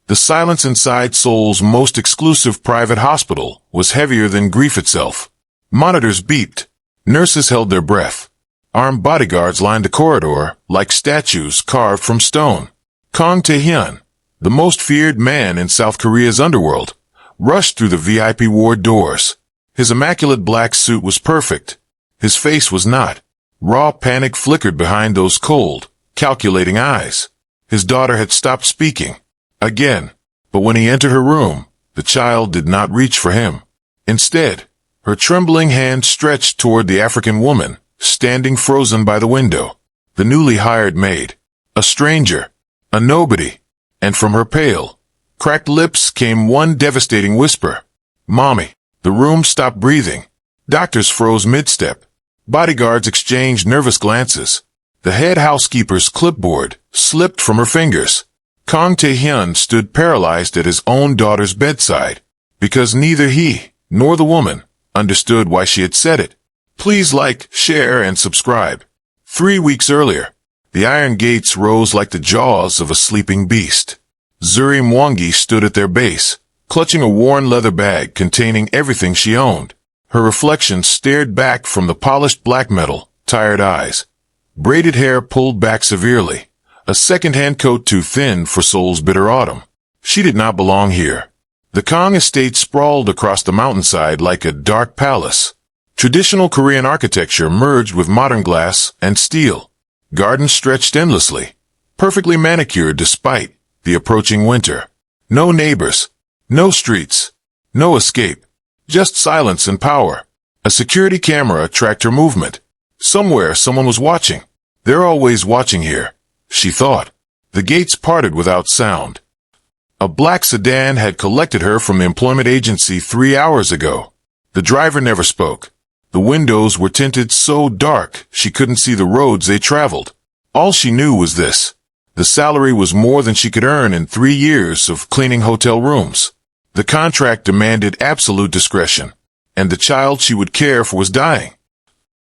The silence inside Seoul's most exclusive private hospital was heavier than grief itself. Monitors beeped. Nurses held their breath. Armed bodyguards lined the corridor like statues carved from stone. Kang Tae-hyun, the most feared man in South Korea's underworld, rushed through the VIP ward doors. His immaculate black suit was perfect. His face was not. Raw panic flickered behind those cold, calculating eyes. His daughter had stopped speaking. Again. But when he entered her room, the child did not reach for him. Instead, her trembling hand stretched toward the African woman, standing frozen by the window. The newly hired maid. A stranger. A nobody. And from her pale, cracked lips came one devastating whisper. "Mommy." The room stopped breathing. Doctors froze mid-step. Bodyguards exchanged nervous glances. The head housekeeper's clipboard slipped from her fingers. Kang Tae-hyun stood paralyzed at his own daughter's bedside, because neither he nor the woman understood why she had said it. Please like, share, and subscribe. 3 weeks earlier, the iron gates rose like the jaws of a sleeping beast. Zuri Mwangi stood at their base, clutching a worn leather bag containing everything she owned. Her reflection stared back from the polished black metal, tired eyes. Braided hair pulled back severely. A second-hand coat too thin for Seoul's bitter autumn. She did not belong here. The Kang estate sprawled across the mountainside like a dark palace. Traditional Korean architecture merged with modern glass and steel. Gardens stretched endlessly, perfectly manicured despite the approaching winter. No neighbors, no streets, no escape, just silence and power. A security camera tracked her movement. Somewhere someone was watching. They're always watching here, she thought. The gates parted without sound. A black sedan had collected her from the employment agency 3 hours ago. The driver never spoke. The windows were tinted so dark she couldn't see the roads they traveled. All she knew was this. The salary was more than she could earn in 3 years of cleaning hotel rooms. The contract demanded absolute discretion, and the child she would care for was dying.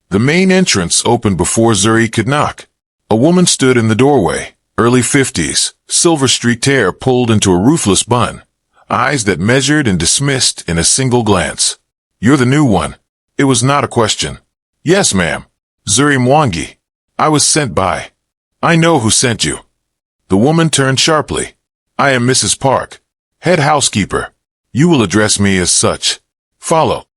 The main entrance opened before Zuri could knock. A woman stood in the doorway, early 50s, silver-streaked hair pulled into a ruthless bun, eyes that measured and dismissed in a single glance. "You're the new one." It was not a question. "Yes, ma'am. Zuri Mwangi. I was sent by." "I know who sent you." The woman turned sharply. "I am Mrs. Park, head housekeeper. You will address me as such. Follow."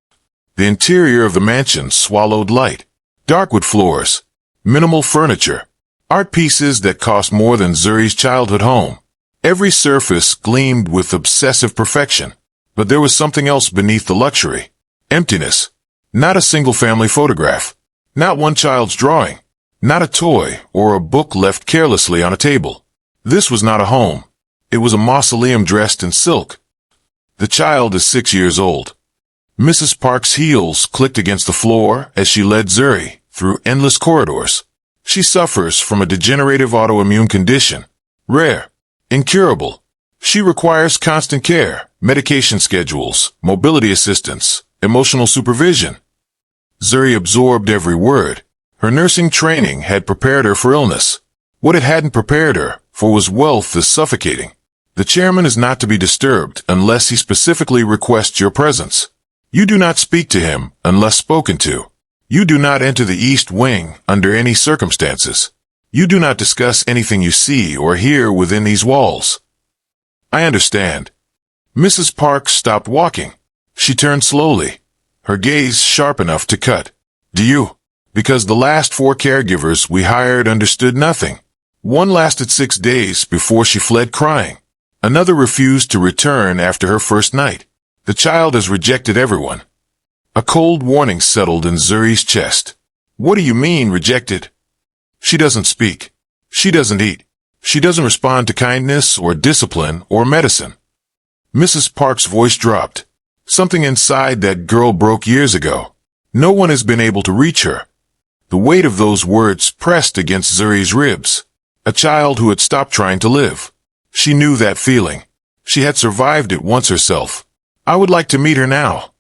The interior of the mansion swallowed light. Dark wood floors, minimal furniture, art pieces that cost more than Zuri's childhood home. Every surface gleamed with obsessive perfection. But there was something else beneath the luxury. Emptiness. Not a single family photograph. Not one child's drawing. Not a toy or a book left carelessly on a table. This was not a home. It was a mausoleum dressed in silk. The child is 6 years old. Mrs. Park's heels clicked against the floor as she led Zuri through endless corridors. She suffers from a degenerative autoimmune condition. Rare. Incurable. She requires constant care, medication schedules, mobility assistance, emotional supervision. Zuri absorbed every word. Her nursing training had prepared her for illness. What it hadn't prepared her for was wealth as suffocating. The chairman is not to be disturbed unless he specifically requests your presence. You do not speak to him unless spoken to. You do not enter the East Wing under any circumstances. You do not discuss anything you see or hear within these walls. I understand. Mrs. Park stopped walking. She turned slowly, her gaze sharp enough to cut. Do you? Because the last 4 caregivers we hired understood nothing. One lasted 6 days before she fled crying. Another refused to return after her first night. The child has rejected everyone. A cold warning settled in Zuri's chest. What do you mean, rejected? She doesn't speak. She doesn't eat. She doesn't respond to kindness or discipline or medicine. Mrs. Park's voice dropped. Something inside that girl broke years ago. No one has been able to reach her. The weight of those words pressed against Zuri's ribs. A child who had stopped trying to live. She knew that feeling. She had survived it once herself. I would like to meet her now,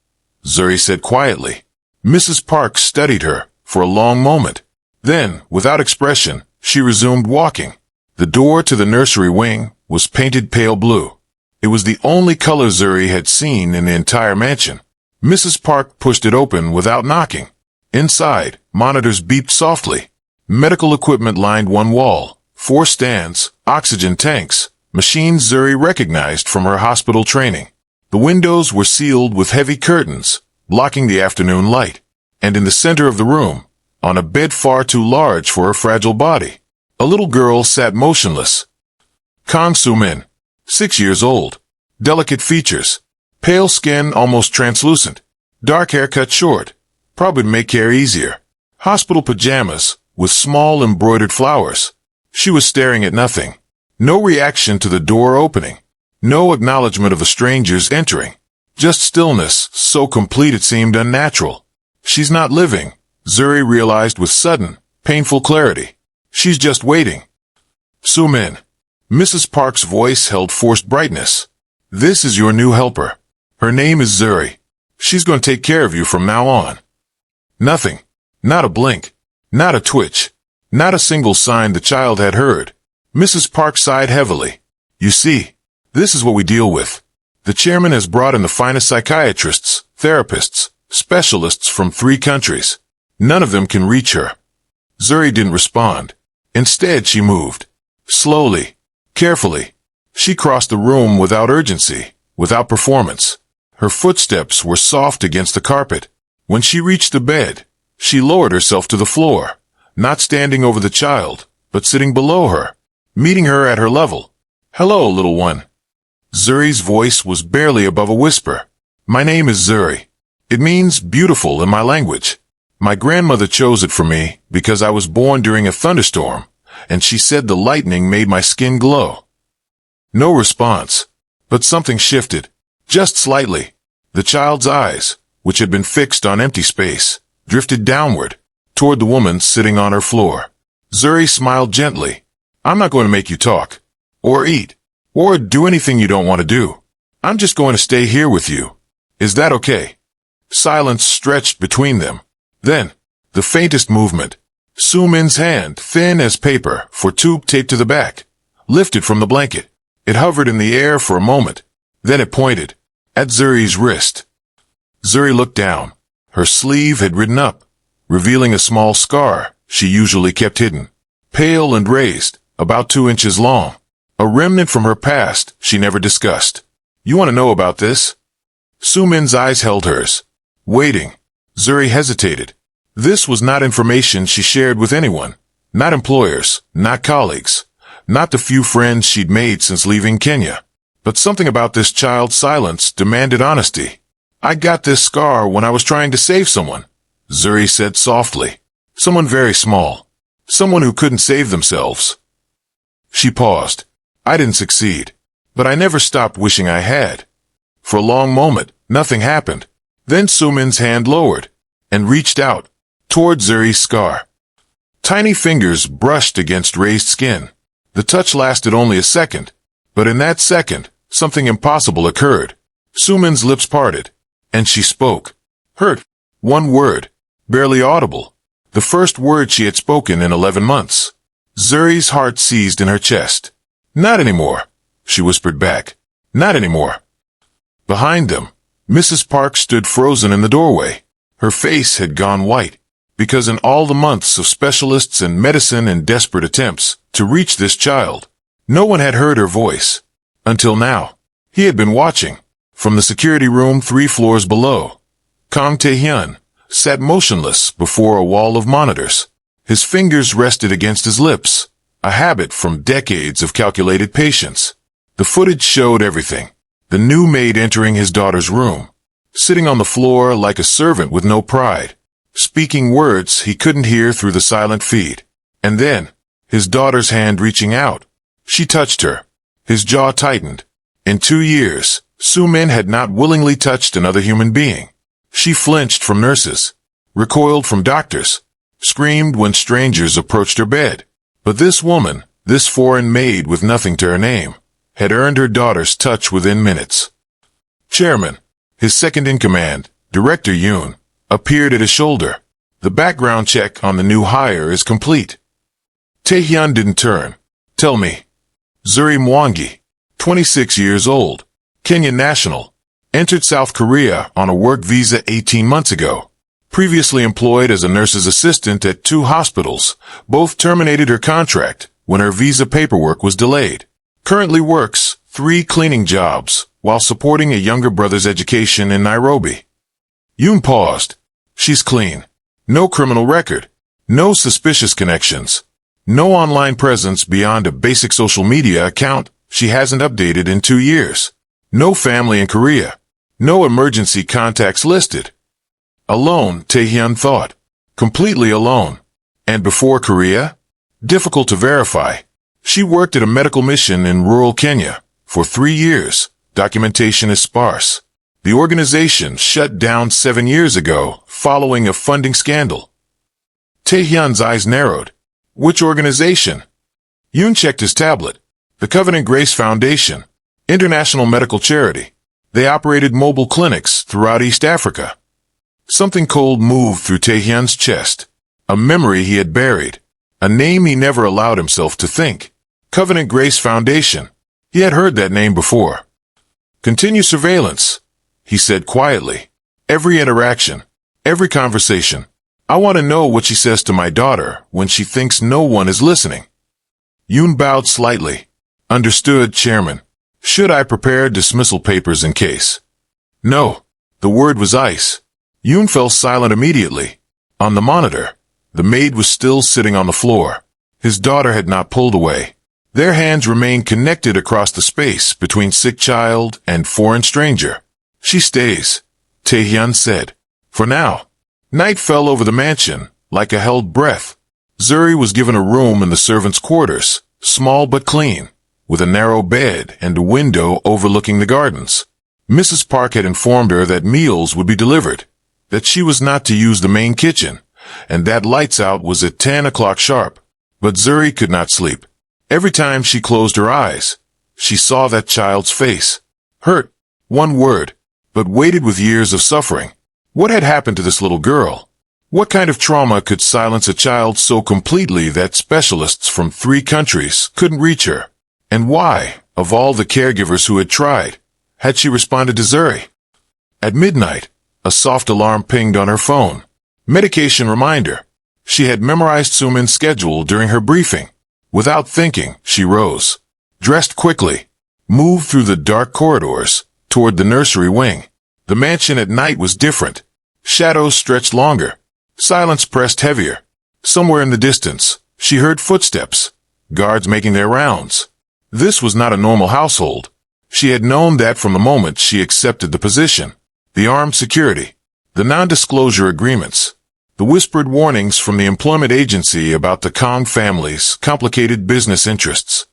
Zuri said quietly. Mrs. Park studied her for a long moment. Then, without expression, she resumed walking. The door to the nursery wing was painted pale blue. It was the only color Zuri had seen in the entire mansion. Mrs. Park pushed it open without knocking. Inside, monitors beeped softly. Medical equipment lined one wall. 4 stands, oxygen tanks, machines Zuri recognized from her hospital training. The windows were sealed with heavy curtains, blocking the afternoon light. And in the center of the room, on a bed far too large for her fragile body, a little girl sat motionless. Kang Soo-min, 6 years old, delicate features, pale skin almost translucent, dark hair cut short, probably to make care easier, hospital pajamas with small embroidered flowers. She was staring at nothing. No reaction to the door opening, no acknowledgement of the strangers entering, just stillness so complete it seemed unnatural. She's not living, Zuri realized with sudden, painful clarity. She's just waiting. Soo-min. Mrs. Park's voice held forced brightness. This is your new helper. Her name is Zuri. She's going to take care of you from now on. Nothing. Not a blink. Not a twitch. Not a single sign the child had heard. Mrs. Park sighed heavily. You see, this is what we deal with. The chairman has brought in the finest psychiatrists, therapists, specialists from 3 countries. None of them can reach her. Zuri didn't respond. Instead, she moved. Slowly, carefully. She crossed the room without urgency, without performance. Her footsteps were soft against the carpet. When she reached the bed, she lowered herself to the floor, not standing over the child, but sitting below her, meeting her at her level. Hello, little one. Zuri's voice was barely above a whisper. My name is Zuri. It means beautiful in my language. My grandmother chose it for me because I was born during a thunderstorm, and she said the lightning made my skin glow. No response, but something shifted, just slightly. The child's eyes, which had been fixed on empty space, drifted downward, toward the woman sitting on her floor. Zuri smiled gently. I'm not going to make you talk, or eat, or do anything you don't want to do. I'm just going to stay here with you. Is that okay? Silence stretched between them. Then, the faintest movement. Soo-min's hand, thin as paper, for tube taped to the back, lifted from the blanket. It hovered in the air for a moment. Then it pointed, at Zuri's wrist. Zuri looked down. Her sleeve had ridden up, revealing a small scar she usually kept hidden. Pale and raised, about 2 inches long. A remnant from her past she never discussed. You want to know about this? Soo-min's eyes held hers. Waiting. Zuri hesitated. This was not information she shared with anyone. Not employers, not colleagues, not the few friends she'd made since leaving Kenya. But something about this child's silence demanded honesty. I got this scar when I was trying to save someone, Zuri said softly. Someone very small. Someone who couldn't save themselves. She paused. I didn't succeed, but I never stopped wishing I had. For a long moment, nothing happened. Then Soo-min's hand lowered and reached out toward Zuri's scar. Tiny fingers brushed against raised skin. The touch lasted only a second, but in that second, something impossible occurred. Soo-min's lips parted, and she spoke. Hurt. One word, barely audible. The first word she had spoken in 11 months. Zuri's heart seized in her chest. Not anymore, she whispered back. Not anymore. Behind them, Mrs. Park stood frozen in the doorway. Her face had gone white, because in all the months of specialists and medicine and desperate attempts to reach this child, no one had heard her voice. Until now, he had been watching, from the security room 3 floors below. Kang Tae-hyun sat motionless before a wall of monitors. His fingers rested against his lips, a habit from decades of calculated patience. The footage showed everything. The new maid entering his daughter's room, sitting on the floor like a servant with no pride, speaking words he couldn't hear through the silent feed. And then, his daughter's hand reaching out. She touched her. His jaw tightened. In 2 years, Soo-min had not willingly touched another human being. She flinched from nurses, recoiled from doctors, screamed when strangers approached her bed. But this woman, this foreign maid with nothing to her name, had earned her daughter's touch within minutes. Chairman, his second-in-command, Director Yoon, appeared at his shoulder. The background check on the new hire is complete. Tae-hyun didn't turn. Tell me. Zuri Mwangi, 26 years old, Kenyan national. Entered South Korea on a work visa 18 months ago. Previously employed as a nurse's assistant at 2 hospitals. Both terminated her contract when her visa paperwork was delayed. Currently works 3 cleaning jobs while supporting a younger brother's education in Nairobi. Yoon paused. She's clean. No criminal record. No suspicious connections. No online presence beyond a basic social media account she hasn't updated in 2 years. No family in Korea. No emergency contacts listed. Alone, Taehyun thought. Completely alone. And before Korea? Difficult to verify. She worked at a medical mission in rural Kenya for 3 years. Documentation is sparse. The organization shut down 7 years ago following a funding scandal. Taehyun's eyes narrowed. Which organization? Yoon checked his tablet. The Covenant Grace Foundation. International medical charity. They operated mobile clinics throughout East Africa. Something cold moved through Taehyun's chest. A memory he had buried. A name he never allowed himself to think. Covenant Grace Foundation. He had heard that name before. Continue surveillance, he said quietly. Every interaction. Every conversation. I want to know what she says to my daughter when she thinks no one is listening. Yoon bowed slightly. Understood, Chairman. Should I prepare dismissal papers in case? No. The word was ice. Yoon fell silent immediately. On the monitor, the maid was still sitting on the floor. His daughter had not pulled away. Their hands remained connected across the space between sick child and foreign stranger. She stays, Taehyun said. For now. Night fell over the mansion, like a held breath. Zuri was given a room in the servants' quarters, small but clean, with a narrow bed and a window overlooking the gardens. Mrs. Park had informed her that meals would be delivered, that she was not to use the main kitchen, and that lights out was at 10 o'clock sharp. But Zuri could not sleep. Every time she closed her eyes, she saw that child's face. Hurt, one word, but weighted with years of suffering. What had happened to this little girl? What kind of trauma could silence a child so completely that specialists from 3 countries couldn't reach her? And why, of all the caregivers who had tried, had she responded to Zuri? At midnight, a soft alarm pinged on her phone. Medication reminder. She had memorized Sumin's schedule during her briefing. Without thinking, she rose, dressed quickly, moved through the dark corridors, toward the nursery wing. The mansion at night was different. Shadows stretched longer. Silence pressed heavier. Somewhere in the distance, she heard footsteps, guards making their rounds. This was not a normal household. She had known that from the moment she accepted the position. The armed security, the non-disclosure agreements, the whispered warnings from the employment agency about the Kong family's complicated business interests.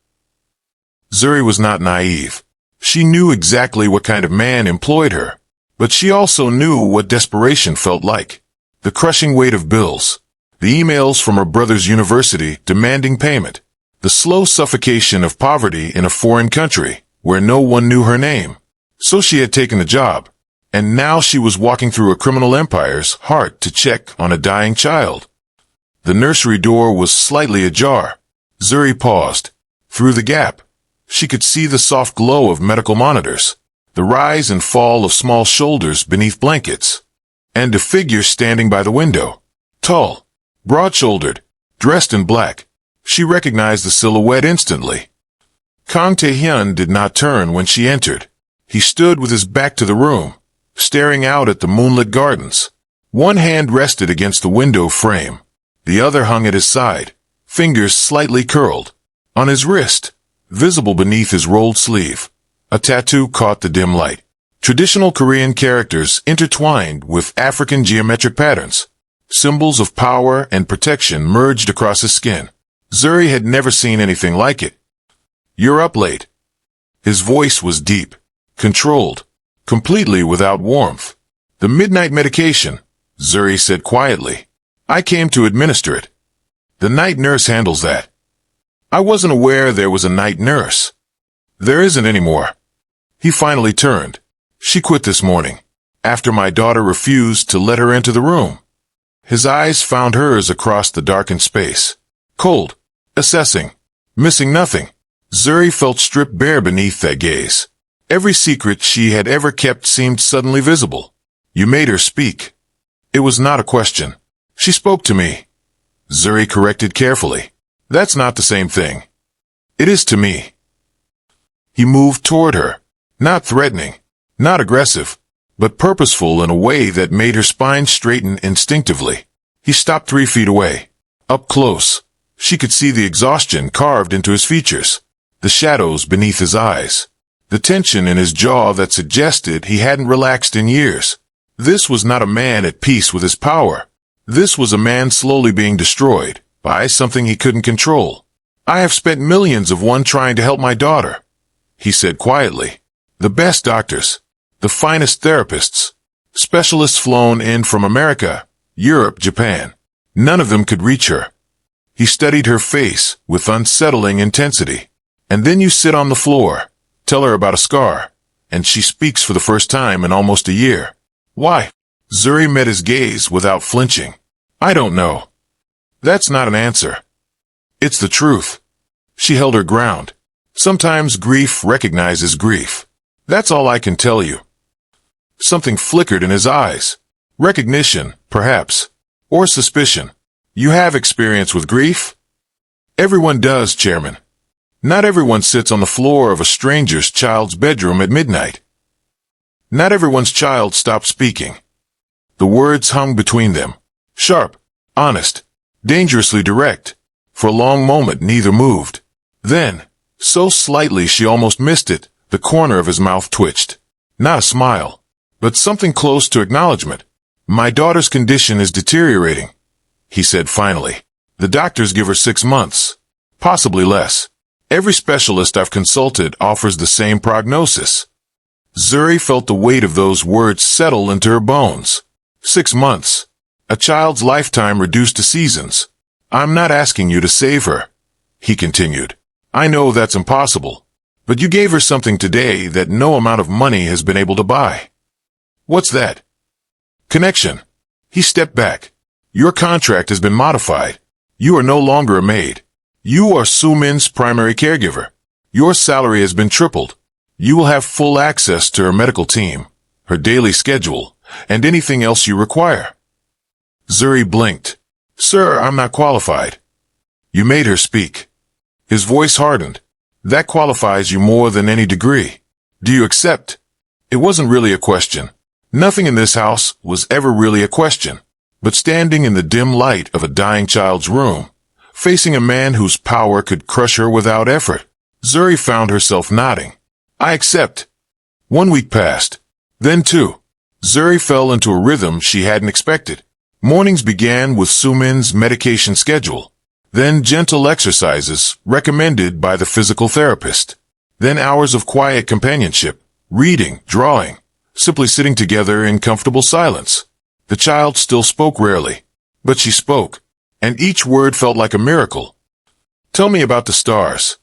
Zuri was not naive. She knew exactly what kind of man employed her, but she also knew what desperation felt like. The crushing weight of bills, the emails from her brother's university demanding payment, the slow suffocation of poverty in a foreign country where no one knew her name. So she had taken the job, and now she was walking through a criminal empire's heart to check on a dying child. The nursery door was slightly ajar. Zuri paused. Through the gap, she could see the soft glow of medical monitors, the rise and fall of small shoulders beneath blankets, and a figure standing by the window. Tall, broad-shouldered, dressed in black. She recognized the silhouette instantly. Kang Taehyun did not turn when she entered. He stood with his back to the room, staring out at the moonlit gardens. One hand rested against the window frame. The other hung at his side, fingers slightly curled. On his wrist, visible beneath his rolled sleeve, a tattoo caught the dim light. Traditional Korean characters intertwined with African geometric patterns. Symbols of power and protection merged across his skin. Zuri had never seen anything like it. "You're up late." His voice was deep, controlled, completely without warmth. "The midnight medication," Zuri said quietly. "I came to administer it. The night nurse handles that." "I wasn't aware there was a night nurse." "There isn't anymore." He finally turned. "She quit this morning, after my daughter refused to let her into the room." His eyes found hers across the darkened space. Cold, assessing, missing nothing. Zuri felt stripped bare beneath that gaze. Every secret she had ever kept seemed suddenly visible. You made her speak. It was not a question. She spoke to me. Zuri corrected carefully. That's not the same thing. It is to me. He moved toward her. Not threatening, not aggressive, but purposeful in a way that made her spine straighten instinctively. He stopped 3 feet away. Up close, she could see the exhaustion carved into his features, the shadows beneath his eyes, the tension in his jaw that suggested he hadn't relaxed in years. This was not a man at peace with his power. This was a man slowly being destroyed by something he couldn't control. I have spent millions of one trying to help my daughter, he said quietly. The best doctors, the finest therapists, specialists flown in from America, Europe, Japan. None of them could reach her. He studied her face with unsettling intensity. And then you sit on the floor, tell her about a scar, and she speaks for the first time in almost a year. Why? Zuri met his gaze without flinching. I don't know. That's not an answer. It's the truth. She held her ground. Sometimes grief recognizes grief. That's all I can tell you. Something flickered in his eyes. Recognition, perhaps. Or suspicion. You have experience with grief? Everyone does, Chairman. Not everyone sits on the floor of a stranger's child's bedroom at midnight. Not everyone's child stops speaking. The words hung between them. Sharp, honest, dangerously direct. For a long moment neither moved. Then, so slightly she almost missed it, the corner of his mouth twitched. Not a smile, but something close to acknowledgement. My daughter's condition is deteriorating, he said finally. The doctors give her 6 months, possibly less. Every specialist I've consulted offers the same prognosis. Zuri felt the weight of those words settle into her bones. 6 months. A child's lifetime reduced to seasons. I'm not asking you to save her, he continued. I know that's impossible. But you gave her something today that no amount of money has been able to buy. What's that? Connection. He stepped back. Your contract has been modified. You are no longer a maid. You are Sumin's primary caregiver. Your salary has been tripled. You will have full access to her medical team, her daily schedule, and anything else you require. Zuri blinked. Sir, I'm not qualified. You made her speak. His voice hardened. That qualifies you more than any degree. Do you accept? It wasn't really a question. Nothing in this house was ever really a question. But standing in the dim light of a dying child's room, facing a man whose power could crush her without effort, Zuri found herself nodding. I accept. 1 week passed. Then 2. Zuri fell into a rhythm she hadn't expected. Mornings began with Sumin's medication schedule. Then gentle exercises recommended by the physical therapist. Then hours of quiet companionship, reading, drawing, simply sitting together in comfortable silence. The child still spoke rarely, but she spoke, and each word felt like a miracle. Tell me about the stars.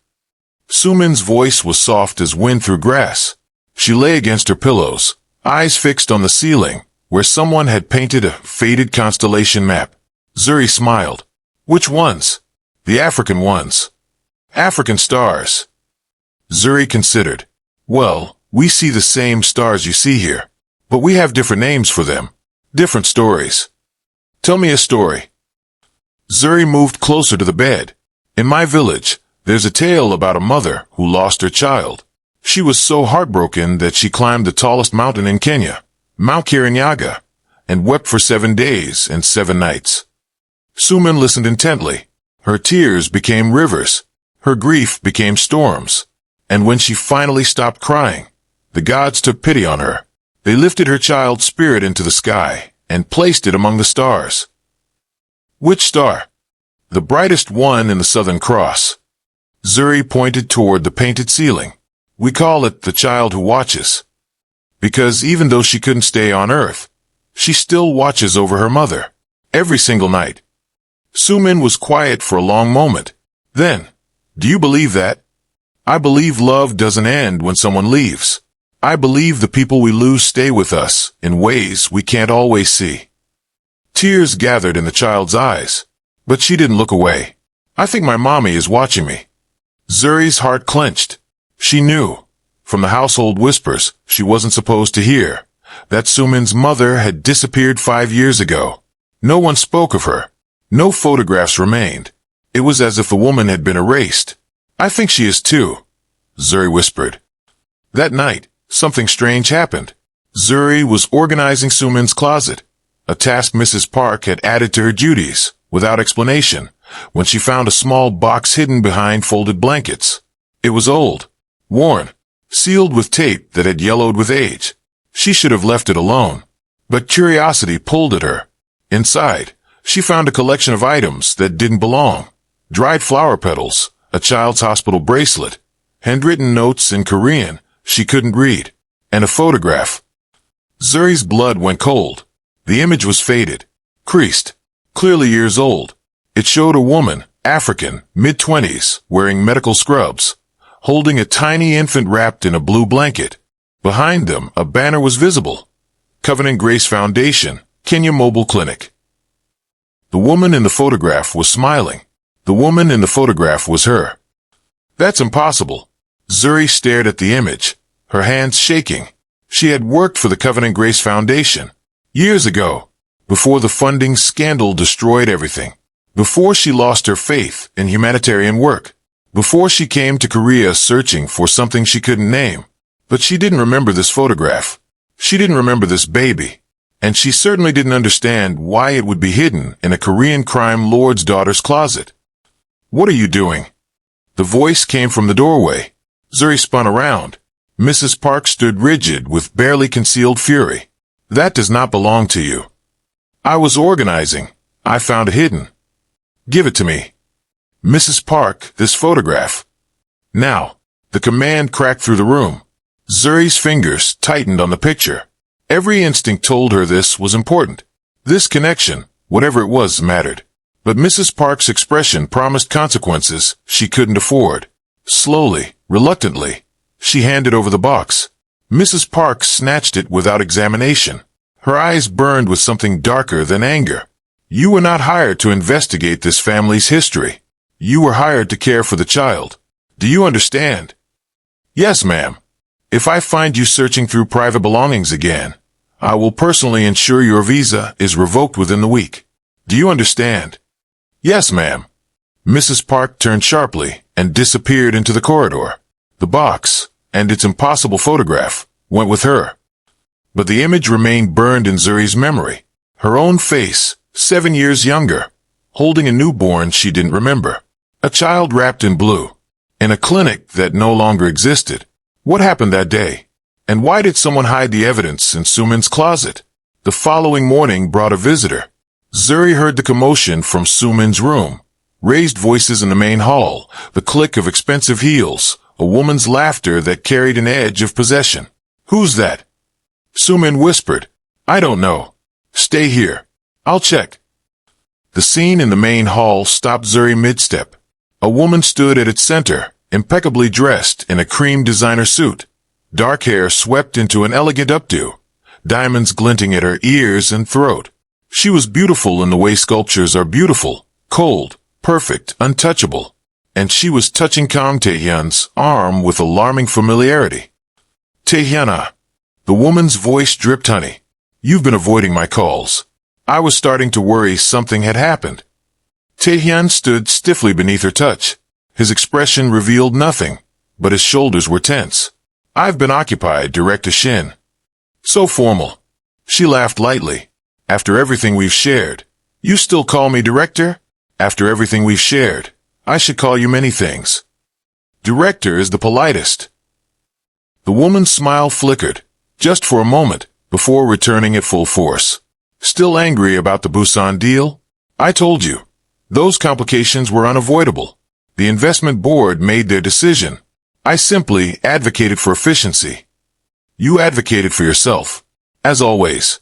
Sumin's voice was soft as wind through grass. She lay against her pillows, eyes fixed on the ceiling, where someone had painted a faded constellation map. Zuri smiled. Which ones? The African ones. African stars. Zuri considered. Well, we see the same stars you see here, but we have different names for them. Different stories. Tell me a story. Zuri moved closer to the bed. In my village, there's a tale about a mother who lost her child. She was so heartbroken that she climbed the tallest mountain in Kenya, Mount Kirinyaga, and wept for 7 days and 7 nights. Sumin listened intently. Her tears became rivers. Her grief became storms. And when she finally stopped crying, the gods took pity on her. They lifted her child's spirit into the sky and placed it among the stars. Which star? The brightest one in the Southern Cross. Zuri pointed toward the painted ceiling. We call it the child who watches. Because even though she couldn't stay on Earth, she still watches over her mother. Every single night. Sumin was quiet for a long moment. Then, do you believe that? I believe love doesn't end when someone leaves. I believe the people we lose stay with us in ways we can't always see. Tears gathered in the child's eyes, but she didn't look away. I think my mommy is watching me. Zuri's heart clenched. She knew. from the household whispers she wasn't supposed to hear, that Sumin's mother had disappeared 5 years ago. No one spoke of her. No photographs remained. It was as if the woman had been erased. I think she is too, Zuri whispered. That night, something strange happened. Zuri was organizing Sumin's closet, a task Mrs. Park had added to her duties, without explanation, when she found a small box hidden behind folded blankets. It was old, worn, sealed with tape that had yellowed with age. She should have left it alone. But curiosity pulled at her. Inside, she found a collection of items that didn't belong. Dried flower petals, a child's hospital bracelet, handwritten notes in Korean she couldn't read, and a photograph. Zuri's blood went cold. The image was faded, creased, clearly years old. It showed a woman, African, mid-20s, wearing medical scrubs, holding a tiny infant wrapped in a blue blanket. Behind them, a banner was visible. Covenant Grace Foundation, Kenya Mobile Clinic. The woman in the photograph was smiling. The woman in the photograph was her. That's impossible. Zuri stared at the image, her hands shaking. She had worked for the Covenant Grace Foundation years ago, before the funding scandal destroyed everything, before she lost her faith in humanitarian work, before she came to Korea searching for something she couldn't name. But she didn't remember this photograph. She didn't remember this baby. And she certainly didn't understand why it would be hidden in a Korean crime lord's daughter's closet. What are you doing? The voice came from the doorway. Zuri spun around. Mrs. Park stood rigid with barely concealed fury. That does not belong to you. I was organizing. I found it hidden. Give it to me. Mrs. Park, this photograph. Now. The command cracked through the room. Zuri's fingers tightened on the picture. Every instinct told her this was important. This connection, whatever it was, mattered. But Mrs. Park's expression promised consequences she couldn't afford. Slowly, reluctantly, she handed over the box. Mrs. Park snatched it without examination. Her eyes burned with something darker than anger. You were not hired to investigate this family's history. You were hired to care for the child. Do you understand? Yes, ma'am. If I find you searching through private belongings again, I will personally ensure your visa is revoked within the week. Do you understand? Yes, ma'am. Mrs. Park turned sharply and disappeared into the corridor. The box, and its impossible photograph, went with her. But the image remained burned in Zuri's memory. Her own face, 7 years younger, holding a newborn she didn't remember. A child wrapped in blue. In a clinic that no longer existed. What happened that day? And why did someone hide the evidence in Sumin's closet? The following morning brought a visitor. Zuri heard the commotion from Sumin's room. Raised voices in the main hall, the click of expensive heels, a woman's laughter that carried an edge of possession. Who's that? Sumin whispered. I don't know. Stay here. I'll check. The scene in the main hall stopped Zuri mid-step. A woman stood at its center, impeccably dressed in a cream designer suit. Dark hair swept into an elegant updo, diamonds glinting at her ears and throat. She was beautiful in the way sculptures are beautiful, cold, perfect, untouchable. And she was touching Kang Taehyun's arm with alarming familiarity. Taehyuna. The woman's voice dripped honey. You've been avoiding my calls. I was starting to worry something had happened. Taehyun stood stiffly beneath her touch. His expression revealed nothing, but his shoulders were tense. I've been occupied, Director Shin. So formal. She laughed lightly. After everything we've shared. You still call me Director? After everything we've shared, I should call you many things. Director is the politest. The woman's smile flickered, just for a moment, before returning at full force. Still angry about the Busan deal? I told you. Those complications were unavoidable. The investment board made their decision. I simply advocated for efficiency. You advocated for yourself. As always.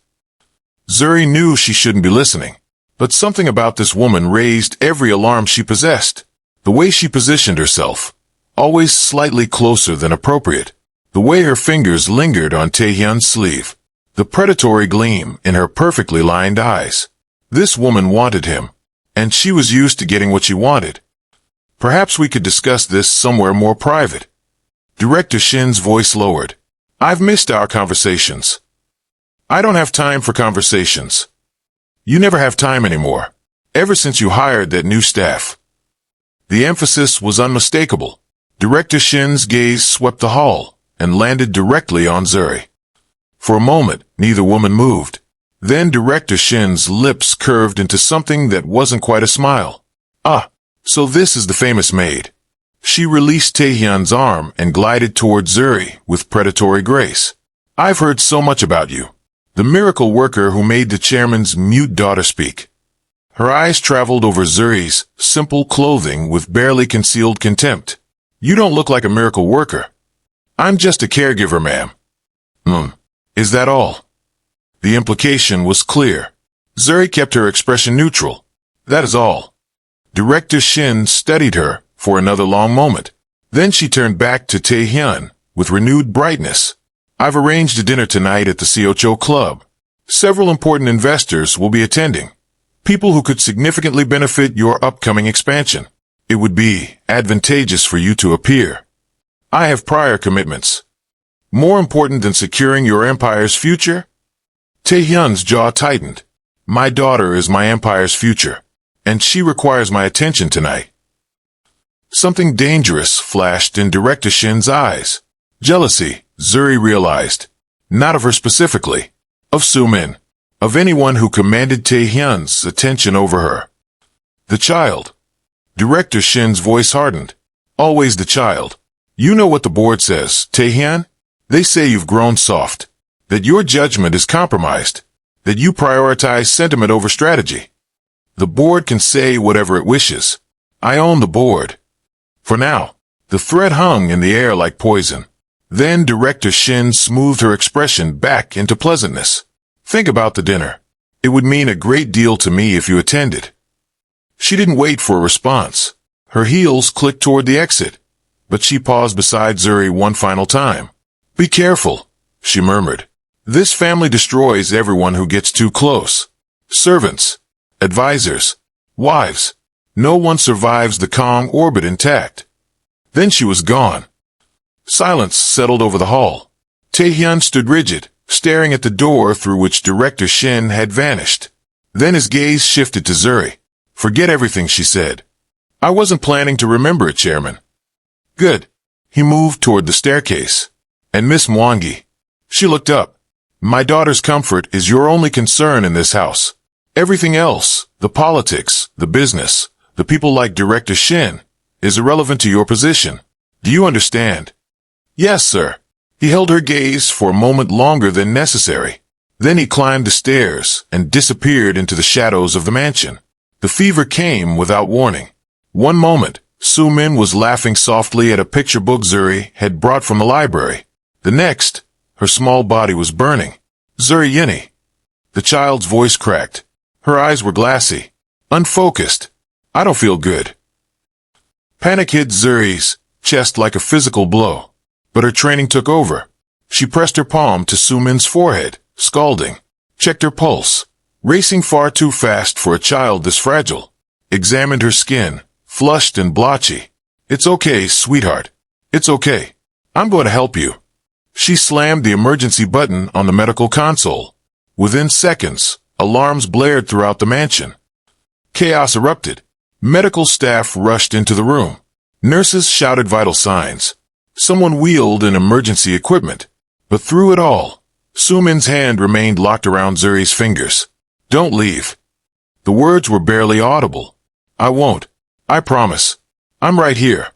Zuri knew she shouldn't be listening. But something about this woman raised every alarm she possessed. The way she positioned herself. Always slightly closer than appropriate. The way her fingers lingered on Taehyun's sleeve. The predatory gleam in her perfectly lined eyes. This woman wanted him. And she was used to getting what she wanted. Perhaps we could discuss this somewhere more private. Director Shin's voice lowered. I've missed our conversations. I don't have time for conversations. You never have time anymore. Ever since you hired that new staff. The emphasis was unmistakable. Director Shin's gaze swept the hall and landed directly on Zuri. For a moment, neither woman moved. Then Director Shin's lips curved into something that wasn't quite a smile. Ah, so this is the famous Maid. She released Taehyun's arm and glided toward Zuri with predatory grace. I've heard so much about you. The miracle worker who made the chairman's mute daughter speak. Her eyes traveled over Zuri's simple clothing with barely concealed contempt. You don't look like a miracle worker. I'm just a caregiver, ma'am. Is that all? The implication was clear. Zuri kept her expression neutral. That is all. Director Shin studied her for another long moment. Then she turned back to Taehyun with renewed brightness. I've arranged a dinner tonight at the Seocho Club. Several important investors will be attending. People who could significantly benefit your upcoming expansion. It would be advantageous for you to appear. I have prior commitments. More important than securing your empire's future? Taehyun's jaw tightened. My daughter is my empire's future, and she requires my attention tonight. Something dangerous flashed in Director Shin's eyes. Jealousy, Zuri realized. Not of her specifically. Of Sumin. Of anyone who commanded Taehyun's attention over her. The child. Director Shin's voice hardened. Always the child. You know what the board says, Taehyun? They say you've grown soft. That your judgment is compromised. That you prioritize sentiment over strategy. The board can say whatever it wishes. I own the board. For now. The threat hung in the air like poison. Then Director Shin smoothed her expression back into pleasantness. Think about the dinner. It would mean a great deal to me if you attended. She didn't wait for a response. Her heels clicked toward the exit. But she paused beside Zuri one final time. Be careful, she murmured. This family destroys everyone who gets too close. Servants, advisors, wives. No one survives the Kong orbit intact. Then she was gone. Silence settled over the hall. Taehyun stood rigid, staring at the door through which Director Shin had vanished. Then his gaze shifted to Zuri. Forget everything, she said. I wasn't planning to remember it, Chairman. Good. He moved toward the staircase. And Miss Mwangi. She looked up. My daughter's comfort is your only concern in this house. Everything else, the politics, the business, the people like Director Shin, is irrelevant to your position. Do you understand? Yes, sir. He held her gaze for a moment longer than necessary. Then he climbed the stairs and disappeared into the shadows of the mansion. The fever came without warning. One moment, Sumin was laughing softly at a picture book Zuri had brought from the library. The next, her small body was burning. Zuri Yini. The child's voice cracked. Her eyes were glassy, unfocused. I don't feel good. Panic hit Zuri's chest like a physical blow. But her training took over. She pressed her palm to Sumin's forehead, scalding. Checked her pulse, racing far too fast for a child this fragile. Examined her skin, flushed and blotchy. It's okay, sweetheart. It's okay. I'm going to help you. She slammed the emergency button on the medical console. Within seconds, alarms blared throughout the mansion. Chaos erupted. Medical staff rushed into the room. Nurses shouted vital signs. Someone wheeled in emergency equipment. But through it all, Sumin's hand remained locked around Zuri's fingers. Don't leave. The words were barely audible. I won't. I promise. I'm right here.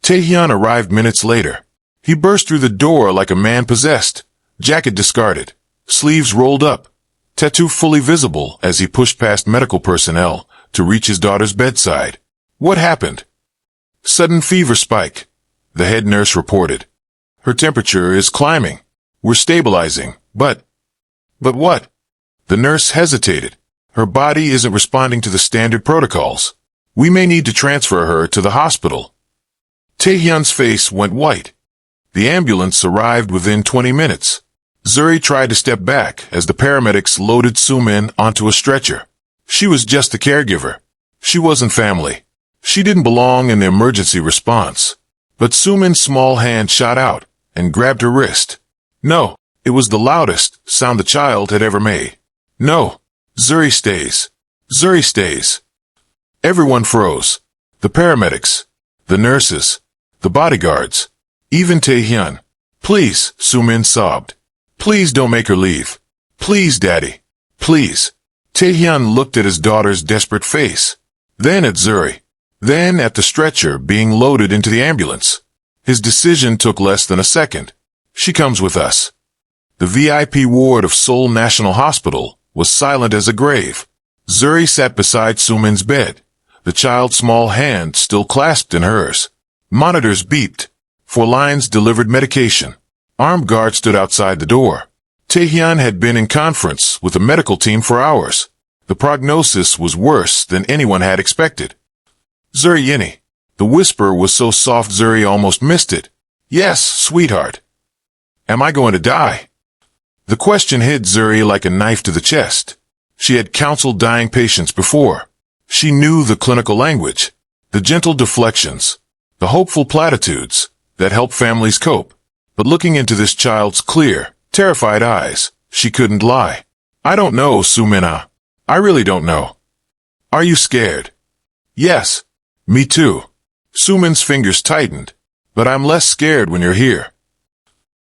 Taehyun arrived minutes later. He burst through the door like a man possessed, jacket discarded, sleeves rolled up, tattoo fully visible as he pushed past medical personnel to reach his daughter's bedside. What happened? Sudden fever spike, the head nurse reported. Her temperature is climbing. We're stabilizing, but what? The nurse hesitated. Her body isn't responding to the standard protocols. We may need to transfer her to the hospital. Taehyun's face went white. The ambulance arrived within 20 minutes. Zuri tried to step back as the paramedics loaded Sumin onto a stretcher. She was just a caregiver. She wasn't family. She didn't belong in the emergency response. But Sumin's small hand shot out and grabbed her wrist. No, it was the loudest sound the child had ever made. No, Zuri stays. Zuri stays. Everyone froze. The paramedics, the nurses, the bodyguards, even Taehyun. Please, Sumin sobbed. Please don't make her leave. Please, Daddy. Please. Taehyun looked at his daughter's desperate face, then at Zuri, then at the stretcher being loaded into the ambulance. His decision took less than a second. She comes with us. The VIP ward of Seoul National Hospital was silent as a grave. Zuri sat beside Sumin's bed, the child's small hand still clasped in hers. Monitors beeped. 4 lines delivered medication. Armed guards stood outside the door. Taehyun had been in conference with the medical team for hours. The prognosis was worse than anyone had expected. Zuri Yini. The whisper was so soft Zuri almost missed it. Yes, sweetheart. Am I going to die? The question hit Zuri like a knife to the chest. She had counseled dying patients before. She knew the clinical language, the gentle deflections, the hopeful platitudes that help families cope. But looking into this child's clear, terrified eyes, she couldn't lie. I don't know, Sumina. I really don't know. Are you scared? Yes. Me too. Sumin's fingers tightened. But I'm less scared when you're here.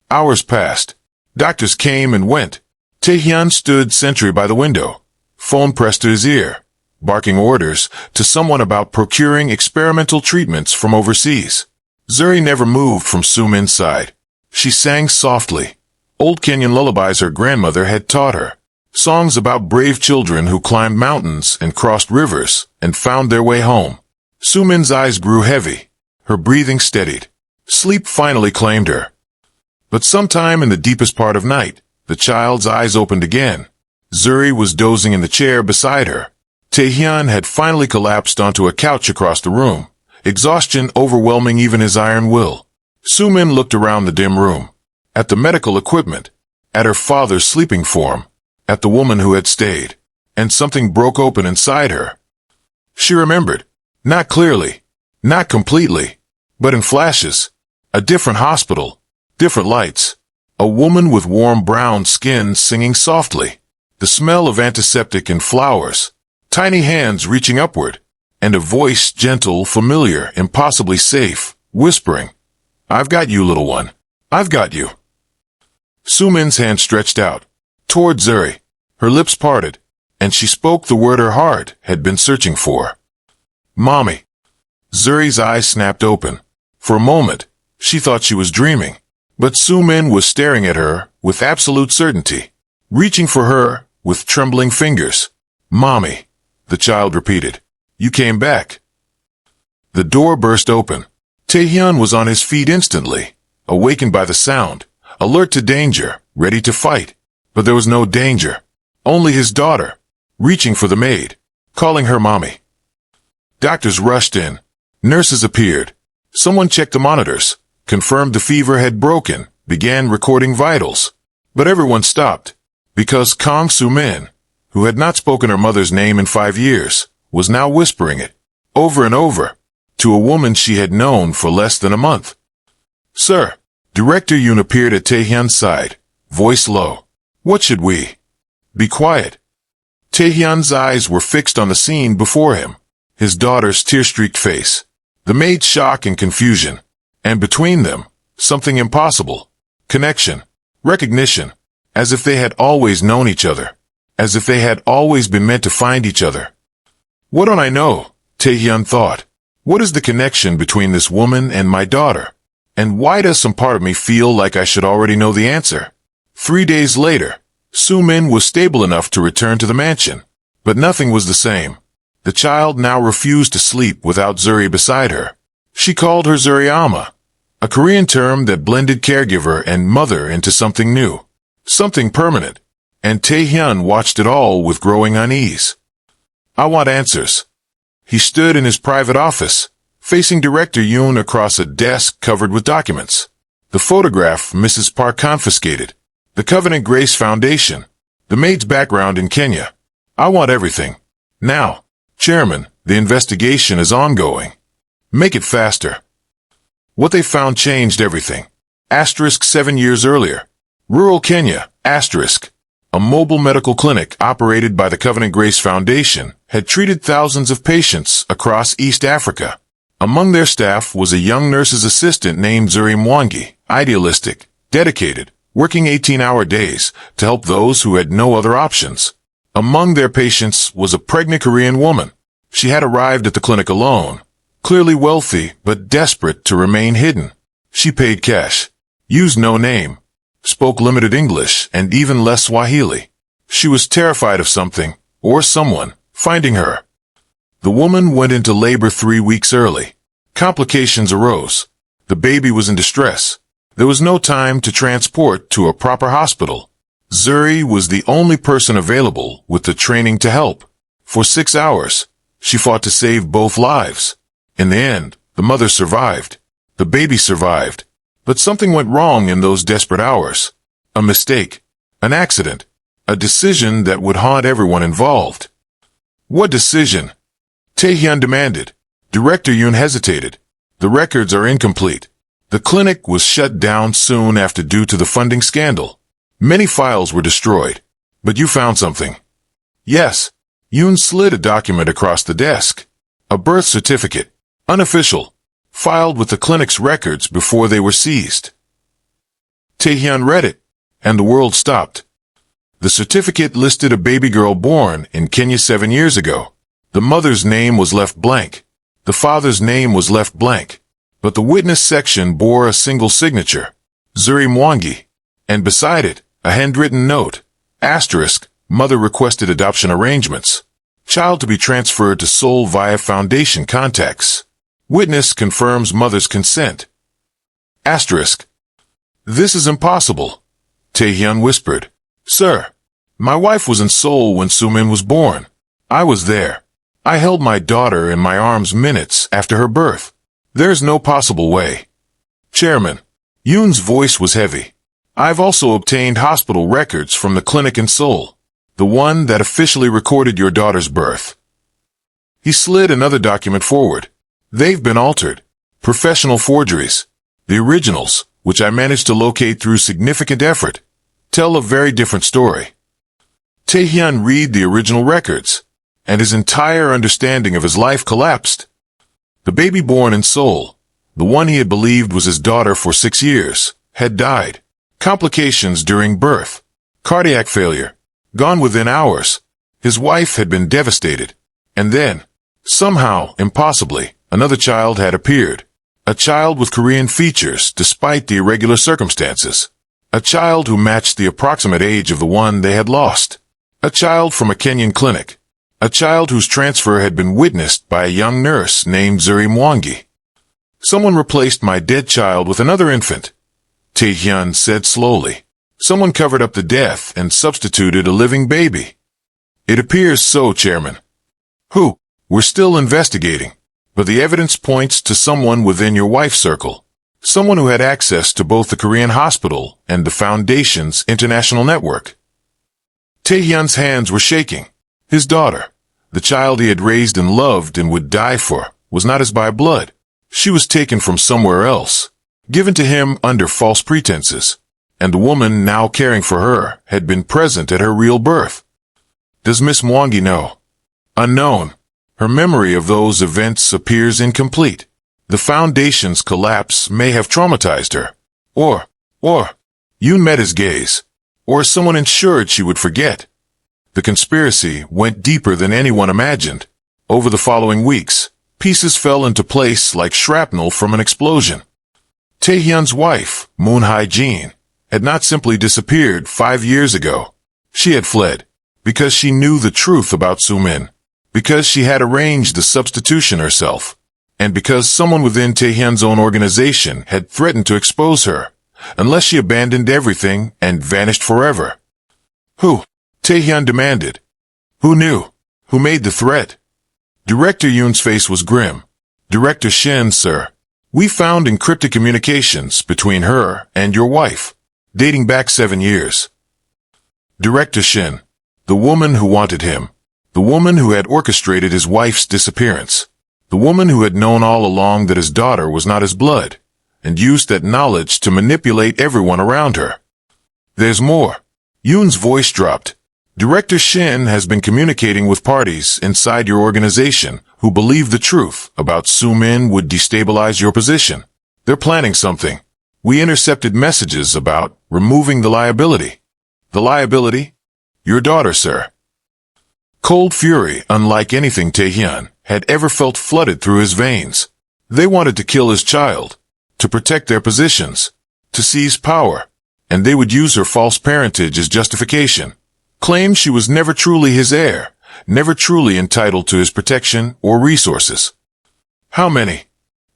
Hours passed. Doctors came and went. Taehyun stood sentry by the window. Phone pressed to his ear, barking orders to someone about procuring experimental treatments from overseas. Zuri never moved from Sumin's side. She sang softly. Old Kenyan lullabies her grandmother had taught her. Songs about brave children who climbed mountains and crossed rivers and found their way home. Sumin's eyes grew heavy. Her breathing steadied. Sleep finally claimed her. But sometime in the deepest part of night, the child's eyes opened again. Zuri was dozing in the chair beside her. Taehyun had finally collapsed onto a couch across the room, exhaustion overwhelming even his iron will. Sumin looked around the dim room, at the medical equipment, at her father's sleeping form, at the woman who had stayed, and something broke open inside her. She remembered, not clearly, not completely, but in flashes, a different hospital, different lights, a woman with warm brown skin singing softly, the smell of antiseptic and flowers, tiny hands reaching upward, and a voice gentle, familiar, impossibly safe, whispering, I've got you, little one. I've got you. Sumin's hand stretched out, toward Zuri. Her lips parted, and she spoke the word her heart had been searching for. Mommy. Zuri's eyes snapped open. For a moment, she thought she was dreaming. But Sumin was staring at her with absolute certainty, reaching for her with trembling fingers. Mommy, the child repeated. You came back. The door burst open. Taehyun was on his feet instantly, awakened by the sound, alert to danger, ready to fight. But there was no danger. Only his daughter, reaching for the maid, calling her mommy. Doctors rushed in. Nurses appeared. Someone checked the monitors, confirmed the fever had broken, began recording vitals. But everyone stopped, because Kang Soo-min, who had not spoken her mother's name in 5 years, was now whispering it, over and over, to a woman she had known for less than a month. Sir, Director Yoon appeared at Taehyun's side, voice low. What should we? Be quiet. Taehyun's eyes were fixed on the scene before him, his daughter's tear-streaked face, the maid's shock and confusion, and between them, something impossible. Connection, recognition, as if they had always known each other, as if they had always been meant to find each other. What don't I know? Taehyun thought. What is the connection between this woman and my daughter? And why does some part of me feel like I should already know the answer? 3 days later, Sumin was stable enough to return to the mansion. But nothing was the same. The child now refused to sleep without Zuri beside her. She called her Zuriama, a Korean term that blended caregiver and mother into something new, something permanent. And Taehyun watched it all with growing unease. I want answers. He stood in his private office, facing Director Yoon across a desk covered with documents. The photograph Mrs. Park confiscated, the Covenant Grace Foundation, the maid's background in Kenya. I want everything. Now, Chairman, the investigation is ongoing. Make it faster. What they found changed everything. Asterisk 7 years earlier. Rural Kenya, asterisk. A mobile medical clinic operated by the Covenant Grace Foundation had treated thousands of patients across East Africa. Among their staff was a young nurse's assistant named Zuri Mwangi, idealistic, dedicated, working 18-hour days to help those who had no other options. Among their patients was a pregnant Korean woman. She had arrived at the clinic alone, clearly wealthy but desperate to remain hidden. She paid cash, used no name, spoke limited English and even less Swahili. She was terrified of something, or someone, finding her. The woman went into labor 3 weeks early. Complications arose. The baby was in distress. There was no time to transport to a proper hospital. Zuri was the only person available with the training to help. For 6 hours, she fought to save both lives. In the end, the mother survived. The baby survived. But something went wrong in those desperate hours. A mistake. An accident. A decision that would haunt everyone involved. What decision? Taehyun demanded. Director Yoon hesitated. The records are incomplete. The clinic was shut down soon after due to the funding scandal. Many files were destroyed. But you found something. Yes. Yoon slid a document across the desk. A birth certificate. Unofficial. Filed with the clinic's records before they were seized. Taehyun read it, and the world stopped. The certificate listed a baby girl born in Kenya 7 years ago. The mother's name was left blank. The father's name was left blank. But the witness section bore a single signature, Zuri Mwangi, and beside it, a handwritten note, asterisk, mother requested adoption arrangements. Child to be transferred to Seoul via foundation contacts. Witness confirms mother's consent. Asterisk. This is impossible, Taehyun whispered. Sir, my wife was in Seoul when Sumin was born. I was there. I held my daughter in my arms minutes after her birth. There's no possible way. Chairman. Yoon's voice was heavy. I've also obtained hospital records from the clinic in Seoul, the one that officially recorded your daughter's birth. He slid another document forward. They've been altered. Professional forgeries. The originals, which I managed to locate through significant effort, tell a very different story. Taehyun read the original records, and his entire understanding of his life collapsed. The baby born in Seoul, the one he had believed was his daughter for 6 years, had died. Complications during birth. Cardiac failure. Gone within hours. His wife had been devastated. And then, somehow, impossibly, another child had appeared. A child with Korean features despite the irregular circumstances. A child who matched the approximate age of the one they had lost. A child from a Kenyan clinic. A child whose transfer had been witnessed by a young nurse named Zuri Mwangi. Someone replaced my dead child with another infant, Taehyun said slowly. Someone covered up the death and substituted a living baby. It appears so, Chairman. Who? We're still investigating. But the evidence points to someone within your wife's circle. Someone who had access to both the Korean hospital and the Foundation's international network. Taehyun's hands were shaking. His daughter, the child he had raised and loved and would die for, was not his by blood. She was taken from somewhere else, given to him under false pretenses, and the woman now caring for her had been present at her real birth. Does Miss Mwangi know? Unknown. Her memory of those events appears incomplete. The Foundation's collapse may have traumatized her. Or, Yoon met his gaze. Or someone ensured she would forget. The conspiracy went deeper than anyone imagined. Over the following weeks, pieces fell into place like shrapnel from an explosion. Taehyun's wife, Moon Hye-jin, had not simply disappeared 5 years ago. She had fled because she knew the truth about Sumin, because she had arranged the substitution herself, and because someone within Taehyun's own organization had threatened to expose her, unless she abandoned everything and vanished forever. Who? Taehyun demanded. Who knew? Who made the threat? Director Yoon's face was grim. Director Shin, sir. We found encrypted communications between her and your wife, dating back 7 years. Director Shin. The woman who wanted him. The woman who had orchestrated his wife's disappearance. The woman who had known all along that his daughter was not his blood. and used that knowledge to manipulate everyone around her. There's more. Yoon's voice dropped. Director Shin has been communicating with parties inside your organization who believe the truth about Soo-min would destabilize your position. They're planning something. We intercepted messages about removing the liability. The liability? Your daughter, sir. Cold fury, unlike anything Taehyun had ever felt, flooded through his veins. They wanted to kill his child, to protect their positions, to seize power, and they would use her false parentage as justification. Claim she was never truly his heir, never truly entitled to his protection or resources. How many?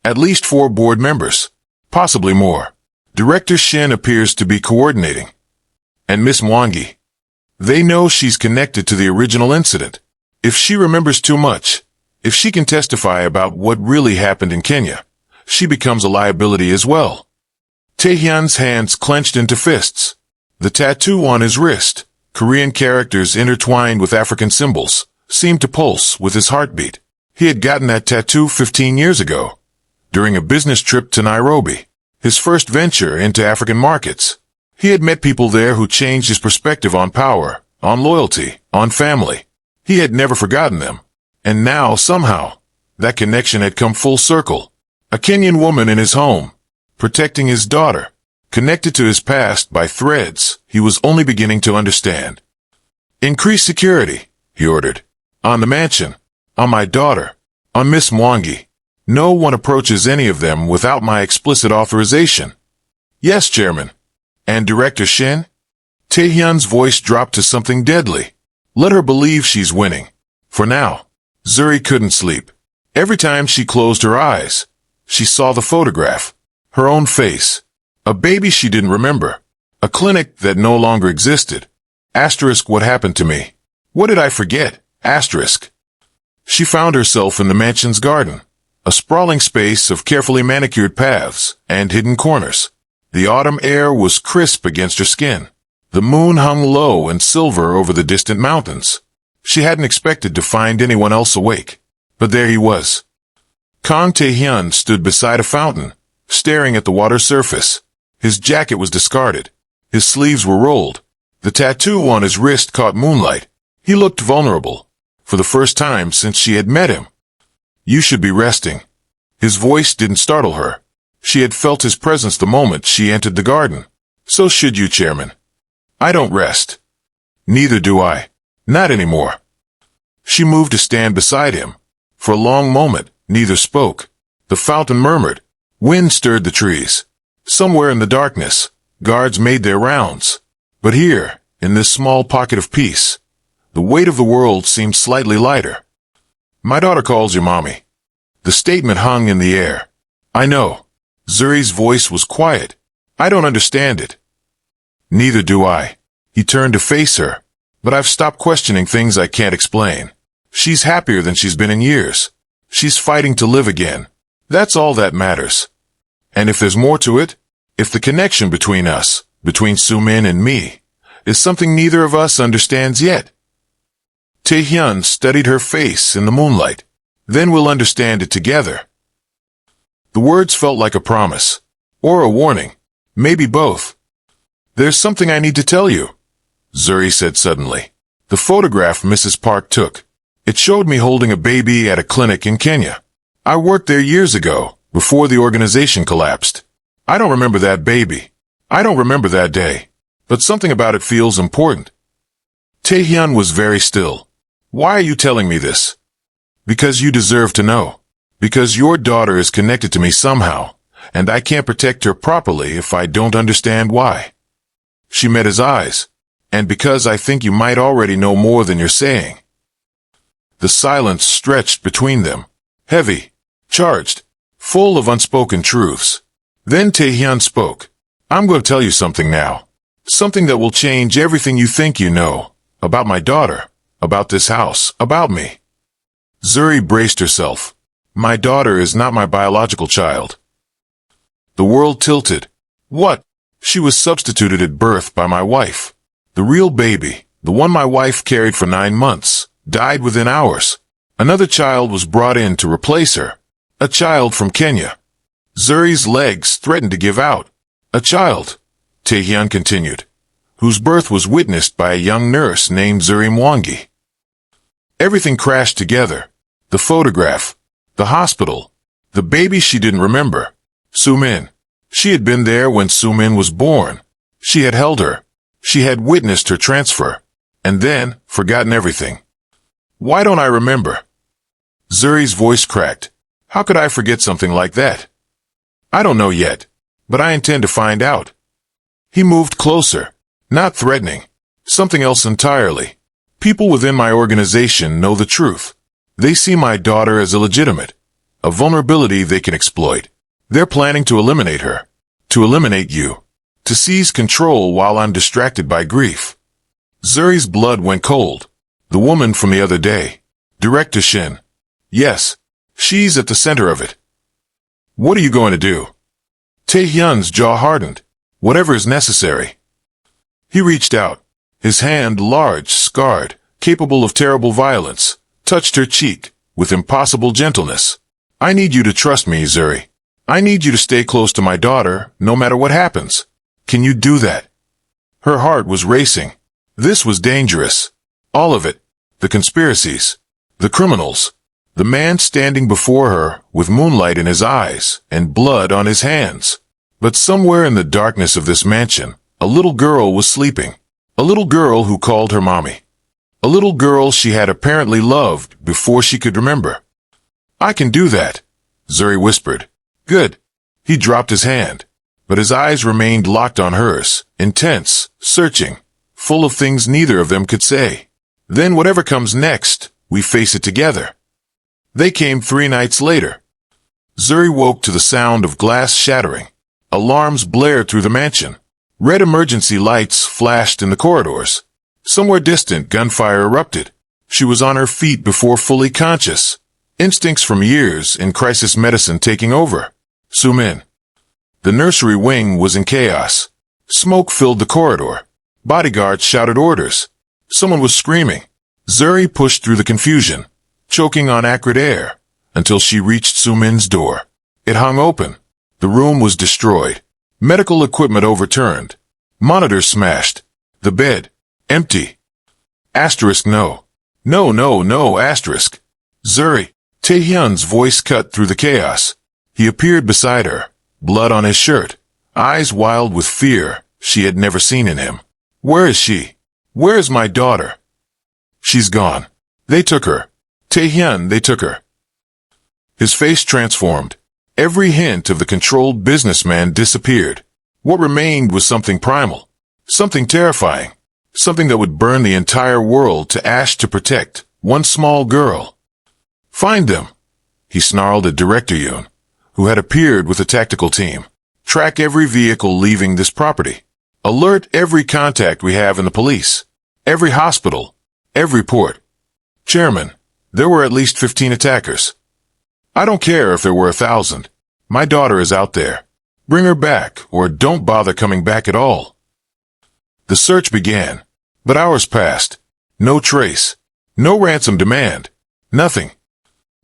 At least 4 board members, possibly more. Director Shin appears to be coordinating. And Miss Mwangi. They know she's connected to the original incident. If she remembers too much, if she can testify about what really happened in Kenya, she becomes a liability as well. Taehyun's hands clenched into fists. The tattoo on his wrist, Korean characters intertwined with African symbols, seemed to pulse with his heartbeat. He had gotten that tattoo 15 years ago, during a business trip to Nairobi, his first venture into African markets. He had met people there who changed his perspective on power, on loyalty, on family. He had never forgotten them. And now, somehow, that connection had come full circle. A Kenyan woman in his home, protecting his daughter, connected to his past by threads he was only beginning to understand. Increase security, he ordered. On the mansion, on my daughter, on Miss Mwangi. No one approaches any of them without my explicit authorization. Yes, Chairman. And Director Shin? Taehyun's voice dropped to something deadly. Let her believe she's winning. For now, Zuri couldn't sleep. Every time she closed her eyes, she saw the photograph, her own face, a baby she didn't remember, a clinic that no longer existed. Asterisk, what happened to me? What did I forget? Asterisk. She found herself in the mansion's garden, a sprawling space of carefully manicured paths and hidden corners. The autumn air was crisp against her skin. The moon hung low and silver over the distant mountains. She hadn't expected to find anyone else awake, but there he was. Kang Taehyun stood beside a fountain, staring at the water's surface. His jacket was discarded. His sleeves were rolled. The tattoo on his wrist caught moonlight. He looked vulnerable, for the first time since she had met him. You should be resting. His voice didn't startle her. She had felt his presence the moment she entered the garden. So should you, Chairman. I don't rest. Neither do I. Not anymore. She moved to stand beside him. For a long moment, neither spoke. The fountain murmured. Wind stirred the trees. Somewhere in the darkness, guards made their rounds. But here, in this small pocket of peace, the weight of the world seemed slightly lighter. My daughter calls you mommy. The statement hung in the air. I know. Zuri's voice was quiet. I don't understand it. Neither do I. He turned to face her. But I've stopped questioning things I can't explain. She's happier than she's been in years. She's fighting to live again. That's all that matters. And if there's more to it, if the connection between us, between Soo-min and me, is something neither of us understands yet. Taehyun studied her face in the moonlight. Then we'll understand it together. The words felt like a promise, or a warning, maybe both. There's something I need to tell you, Zuri said suddenly. The photograph Mrs. Park took. It showed me holding a baby at a clinic in Kenya. I worked there years ago, before the organization collapsed. I don't remember that baby. I don't remember that day. But something about it feels important. Taehyun was very still. Why are you telling me this? Because you deserve to know. Because your daughter is connected to me somehow, and I can't protect her properly if I don't understand why. She met his eyes, and because I think you might already know more than you're saying. The silence stretched between them, heavy, charged, full of unspoken truths. Then Taehyun spoke. I'm going to tell you something now. Something that will change everything you think you know, about my daughter, about this house, about me. Zuri braced herself. My daughter is not my biological child. The world tilted. What? She was substituted at birth by my wife. The real baby, the one my wife carried for 9 months, died within hours. Another child was brought in to replace her. A child from Kenya. Zuri's legs threatened to give out. A child, Taehyun continued, whose birth was witnessed by a young nurse named Zuri Mwangi. Everything crashed together. The photograph, the hospital, the baby she didn't remember. Sumin. She had been there when Sumin was born. She had held her. She had witnessed her transfer. And then, forgotten everything. Why don't I remember? Zuri's voice cracked. How could I forget something like that? I don't know yet, but I intend to find out. He moved closer. Not threatening. Something else entirely. People within my organization know the truth. They see my daughter as illegitimate. A vulnerability they can exploit. They're planning to eliminate her. To eliminate you. To seize control while I'm distracted by grief. Zuri's blood went cold. The woman from the other day. Director Shin. Yes, she's at the center of it. What are you going to do? Taehyun's jaw hardened. Whatever is necessary. He reached out. His hand, large, scarred, capable of terrible violence, touched her cheek with impossible gentleness. I need you to trust me, Zuri. I need you to stay close to my daughter, no matter what happens. Can you do that? Her heart was racing. This was dangerous. All of it. The conspiracies. The criminals. The man standing before her with moonlight in his eyes and blood on his hands. But somewhere in the darkness of this mansion, a little girl was sleeping. A little girl who called her mommy. A little girl she had apparently loved before she could remember. I can do that, Zuri whispered. Good. He dropped his hand, but his eyes remained locked on hers, intense, searching, full of things neither of them could say. Then whatever comes next, we face it together. They came 3 nights later. Zuri woke to the sound of glass shattering. Alarms blared through the mansion. Red emergency lights flashed in the corridors. Somewhere distant, gunfire erupted. She was on her feet before fully conscious. Instincts from years in crisis medicine taking over. Sumin. The nursery wing was in chaos. Smoke filled the corridor. Bodyguards shouted orders. Someone was screaming. Zuri pushed through the confusion, choking on acrid air, until she reached Sumin's door. It hung open. The room was destroyed. Medical equipment overturned. Monitors smashed. The bed. Empty. Asterisk no. No, no, no, asterisk. Zuri. Taehyun's voice cut through the chaos. He appeared beside her, blood on his shirt, eyes wild with fear she had never seen in him. Where is she? Where is my daughter? She's gone. They took her. Taehyun, they took her. His face transformed. Every hint of the controlled businessman disappeared. What remained was something primal, something terrifying, something that would burn the entire world to ash to protect one small girl. Find them, he snarled at Director Yoon, who had appeared with a tactical team. Track every vehicle leaving this property. Alert every contact we have in the police, every hospital, every port. Chairman, there were at least 15 attackers. I don't care if there were 1,000. My daughter is out there. Bring her back, or don't bother coming back at all. The search began, but hours passed. No trace. No ransom demand. Nothing.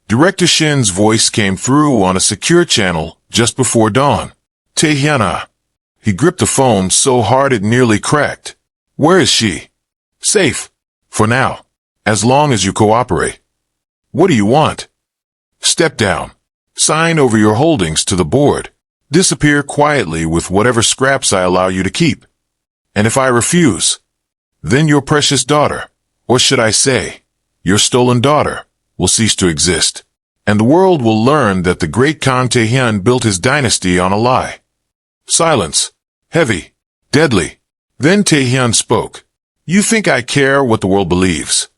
Director Shin's voice came through on a secure channel just before dawn. Taehyun. He gripped the phone so hard it nearly cracked. Where is she? Safe. For now. As long as you cooperate. What do you want? Step down. Sign over your holdings to the board. Disappear quietly with whatever scraps I allow you to keep. And if I refuse, then your precious daughter, or should I say, your stolen daughter, will cease to exist. And the world will learn that the great Khan Taehyun built his dynasty on a lie. Silence. Heavy. Deadly. Then Taehyun spoke. You think I care what the world believes?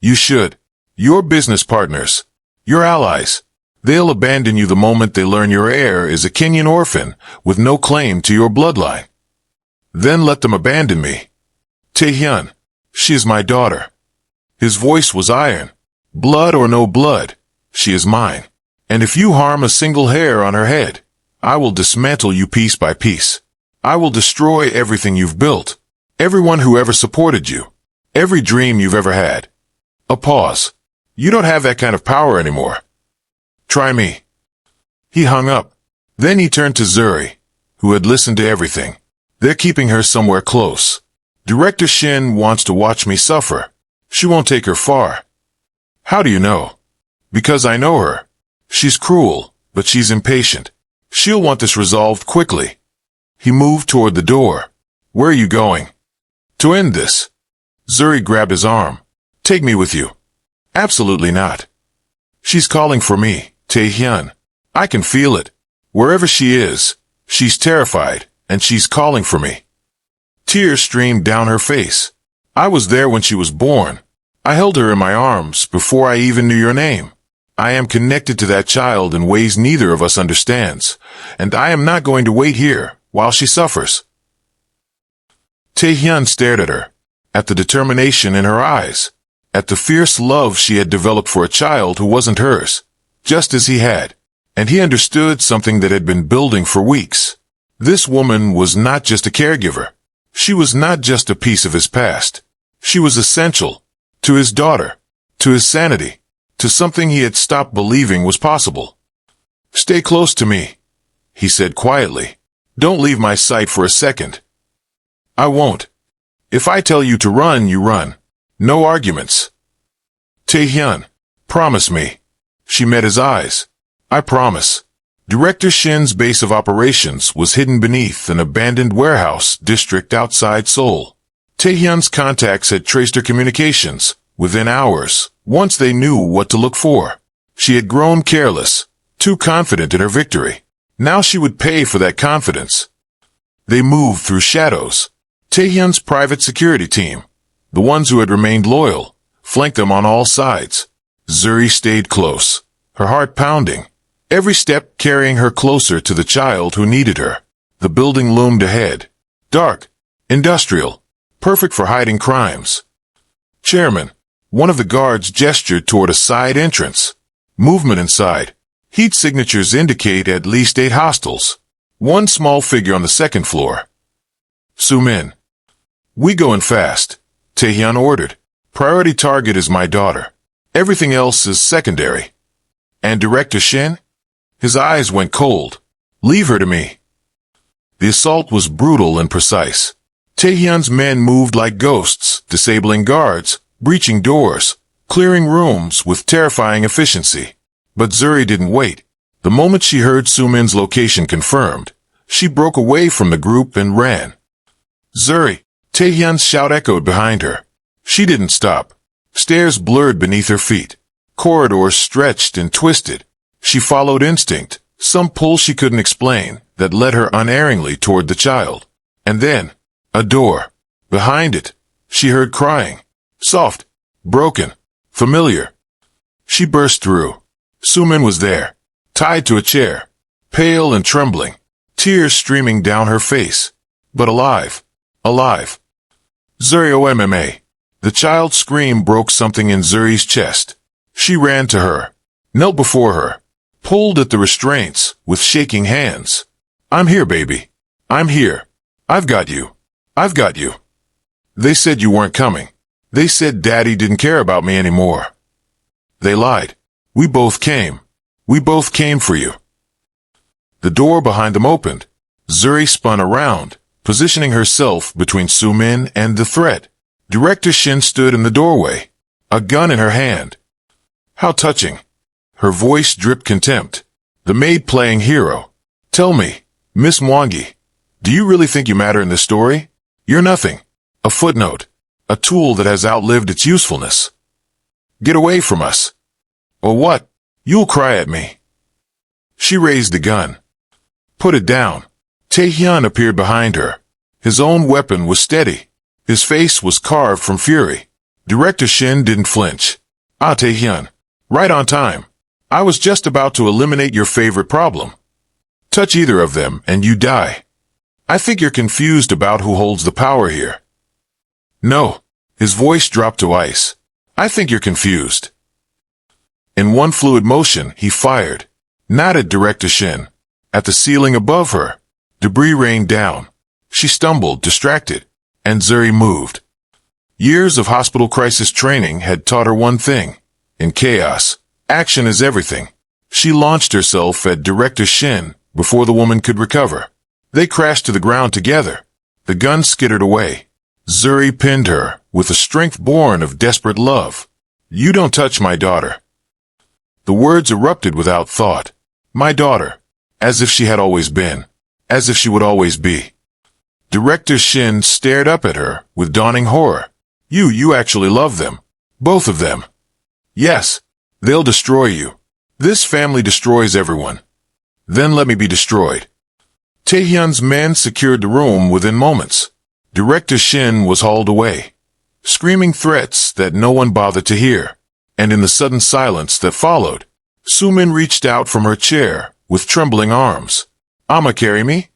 You should. Your business partners. Your allies. They'll abandon you the moment they learn your heir is a Kenyan orphan with no claim to your bloodline. Then let them abandon me. Taehyun, she is my daughter. His voice was iron. Blood or no blood, she is mine. And if you harm a single hair on her head, I will dismantle you piece by piece. I will destroy everything you've built, everyone who ever supported you, every dream you've ever had. A pause. You don't have that kind of power anymore. Try me. He hung up. Then he turned to Zuri, who had listened to everything. They're keeping her somewhere close. Director Shin wants to watch me suffer. She won't take her far. How do you know? Because I know her. She's cruel, but she's impatient. She'll want this resolved quickly. He moved toward the door. Where are you going? To end this. Zuri grabbed his arm. Take me with you. Absolutely not. She's calling for me, Tae-hyun. I can feel it. Wherever she is, she's terrified, and she's calling for me. Tears streamed down her face. I was there when she was born. I held her in my arms before I even knew your name. I am connected to that child in ways neither of us understands, and I am not going to wait here while she suffers. Tae-hyun stared at her, at the determination in her eyes, at the fierce love she had developed for a child who wasn't hers, just as he had, and he understood something that had been building for weeks. This woman was not just a caregiver. She was not just a piece of his past. She was essential to his daughter, to his sanity, to something he had stopped believing was possible. Stay close to me, he said quietly. Don't leave my sight for a second. I won't. If I tell you to run, you run. No arguments. Tae-hyun, promise me. She met his eyes. I promise. Director Shin's base of operations was hidden beneath an abandoned warehouse district outside Seoul. Tae-hyun's contacts had traced her communications within hours, once they knew what to look for. She had grown careless, too confident in her victory. Now she would pay for that confidence. They moved through shadows. Tae-hyun's private security team, the ones who had remained loyal, flanked them on all sides. Zuri stayed close, her heart pounding, every step carrying her closer to the child who needed her. The building loomed ahead. Dark, industrial, perfect for hiding crimes. Chairman, one of the guards gestured toward a side entrance. Movement inside. Heat signatures indicate at least 8 hostiles. One small figure on the second floor. Sumin. We going fast, Tae-hyun ordered. Priority target is my daughter. Everything else is secondary. And Director Shin? His eyes went cold. Leave her to me. The assault was brutal and precise. Tae-hyun's men moved like ghosts, disabling guards, breaching doors, clearing rooms with terrifying efficiency. But Zuri didn't wait. The moment she heard Sumin's location confirmed, she broke away from the group and ran. Zuri! Tae-hyun's shout echoed behind her. She didn't stop. Stairs blurred beneath her feet. Corridors stretched and twisted. She followed instinct, some pull she couldn't explain, that led her unerringly toward the child. And then, a door. Behind it, she heard crying. Soft, broken, familiar. She burst through. Sumin was there, tied to a chair, pale and trembling, tears streaming down her face. But alive. Alive. Zuri OMMA. The child's scream broke something in Zuri's chest. She ran to her, knelt before her, pulled at the restraints with shaking hands. I'm here, baby. I'm here. I've got you. I've got you. They said you weren't coming. They said Daddy didn't care about me anymore. They lied. We both came. We both came for you. The door behind them opened. Zuri spun around, positioning herself between Sumin and the threat. Director Shin stood in the doorway, a gun in her hand. How touching. Her voice dripped contempt. The maid playing hero. Tell me, Miss Mwangi, do you really think you matter in this story? You're nothing. A footnote. A tool that has outlived its usefulness. Get away from us. Or what? You'll cry at me. She raised the gun. Put it down. Tae-hyun appeared behind her. His own weapon was steady. His face was carved from fury. Director Shin didn't flinch. Ah, Tae-hyun. Right on time. I was just about to eliminate your favorite problem. Touch either of them and you die. I think you're confused about who holds the power here. No. His voice dropped to ice. I think you're confused. In one fluid motion, he fired. Not at Director Shin. At the ceiling above her. Debris rained down. She stumbled, distracted. And Zuri moved. Years of hospital crisis training had taught her one thing. In chaos, action is everything. She launched herself at Director Shin, before the woman could recover. They crashed to the ground together. The gun skittered away. Zuri pinned her with a strength born of desperate love. "You don't touch my daughter." The words erupted without thought. My daughter. As if she had always been. As if she would always be. Director Shin stared up at her with dawning horror. You actually love them. Both of them. Yes. They'll destroy you. This family destroys everyone. Then let me be destroyed. Taehyun's men secured the room within moments. Director Shin was hauled away, screaming threats that no one bothered to hear. And in the sudden silence that followed, Sumin reached out from her chair with trembling arms. "Amma, carry me?"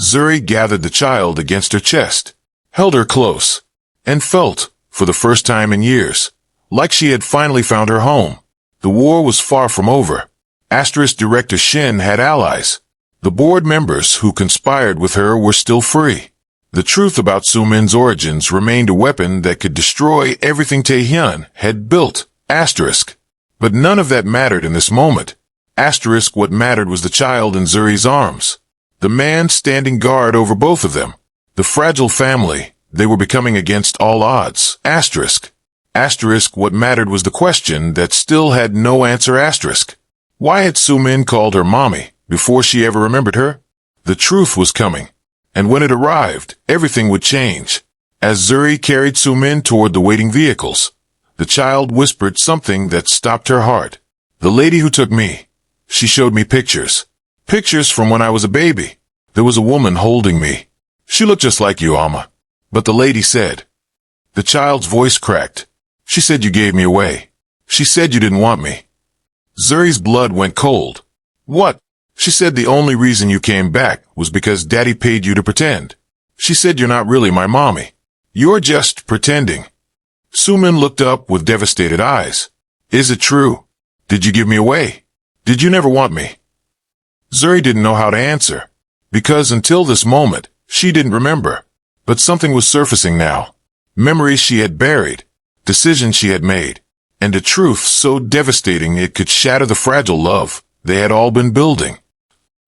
Zuri gathered the child against her chest, held her close, and felt, for the first time in years, like she had finally found her home. The war was far from over. Director Shin had allies. The board members who conspired with her were still free. The truth about Sumin's origins remained a weapon that could destroy everything Taehyun had built. But none of that mattered in this moment. What mattered was the child in Zuri's arms. The man standing guard over both of them. The fragile family they were becoming against all odds. What mattered was the question that still had no answer. Why had Sumin called her mommy before she ever remembered her? The truth was coming. And when it arrived, everything would change. As Zuri carried Sumin toward the waiting vehicles, the child whispered something that stopped her heart. "The lady who took me. She showed me pictures. Pictures from when I was a baby. There was a woman holding me. She looked just like you, Amma. But the lady said." The child's voice cracked. "She said you gave me away. She said you didn't want me." Zuri's blood went cold. "What?" "She said the only reason you came back was because Daddy paid you to pretend. She said you're not really my mommy. You're just pretending." Sumin looked up with devastated eyes. "Is it true? Did you give me away? Did you never want me?" Zuri didn't know how to answer, because until this moment, she didn't remember. But something was surfacing now. Memories she had buried, decisions she had made, and a truth so devastating it could shatter the fragile love they had all been building.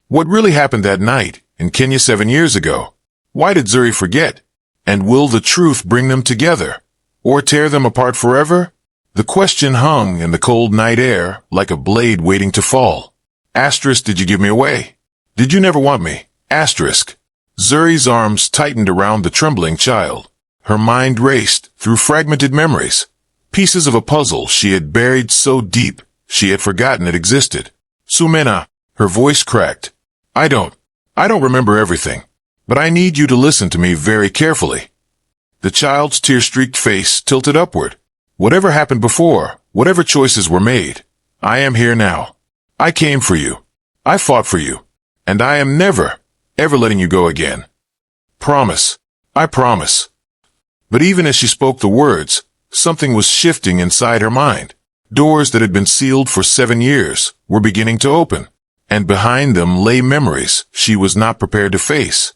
What really happened that night in Kenya 7 years ago? Why did Zuri forget? And will the truth bring them together, or tear them apart forever? The question hung in the cold night air like a blade waiting to fall. Did you give me away? Did you never want me? Zuri's arms tightened around the trembling child. Her mind raced through fragmented memories, pieces of a puzzle she had buried so deep she had forgotten it existed. "Sumena," her voice cracked. I don't remember everything, but I need you to listen to me very carefully." The child's tear-streaked face tilted upward. "Whatever happened before, whatever choices were made, I am here now. I came for you. I fought for you. And I am never, ever letting you go again. Promise. I promise." But even as she spoke the words, something was shifting inside her mind. Doors that had been sealed for 7 years were beginning to open, and behind them lay memories she was not prepared to face.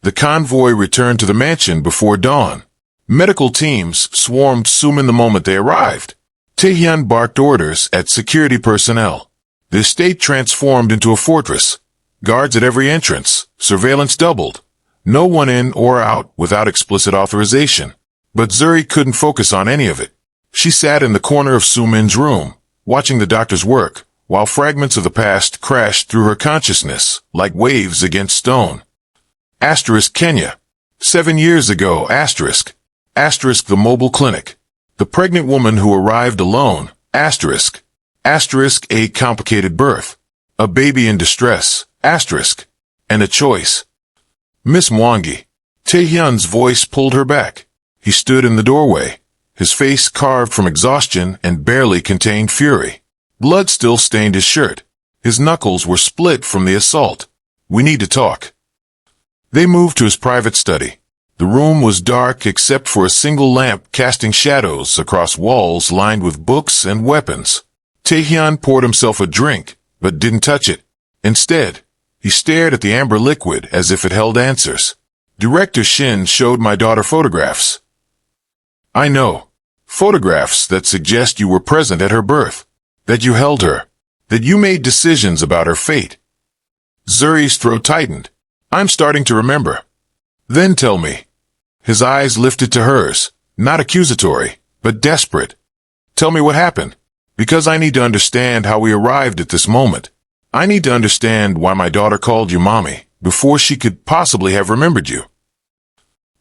The convoy returned to the mansion before dawn. Medical teams swarmed Sumin the moment they arrived. Taehyun barked orders at security personnel. The estate transformed into a fortress. Guards at every entrance, surveillance doubled. No one in or out without explicit authorization. But Zuri couldn't focus on any of it. She sat in the corner of Sumin's room, watching the doctor's work, while fragments of the past crashed through her consciousness like waves against stone. Kenya. 7 years ago, the mobile clinic. The pregnant woman who arrived alone, a complicated birth. A baby in distress, and a choice. "Miss Mwangi." Taehyun's voice pulled her back. He stood in the doorway, his face carved from exhaustion and barely contained fury. Blood still stained his shirt. His knuckles were split from the assault. "We need to talk." They moved to his private study. The room was dark except for a single lamp casting shadows across walls lined with books and weapons. Taehyun poured himself a drink, but didn't touch it. Instead, he stared at the amber liquid as if it held answers. "Director Shin showed my daughter photographs." "I know. Photographs that suggest you were present at her birth. That you held her. That you made decisions about her fate." Zuri's throat tightened. I'm starting to remember. Then tell me. His eyes lifted to hers, not accusatory, but desperate. Tell me what happened, because I need to understand how we arrived at this moment. I need to understand why my daughter called you mommy before she could possibly have remembered you.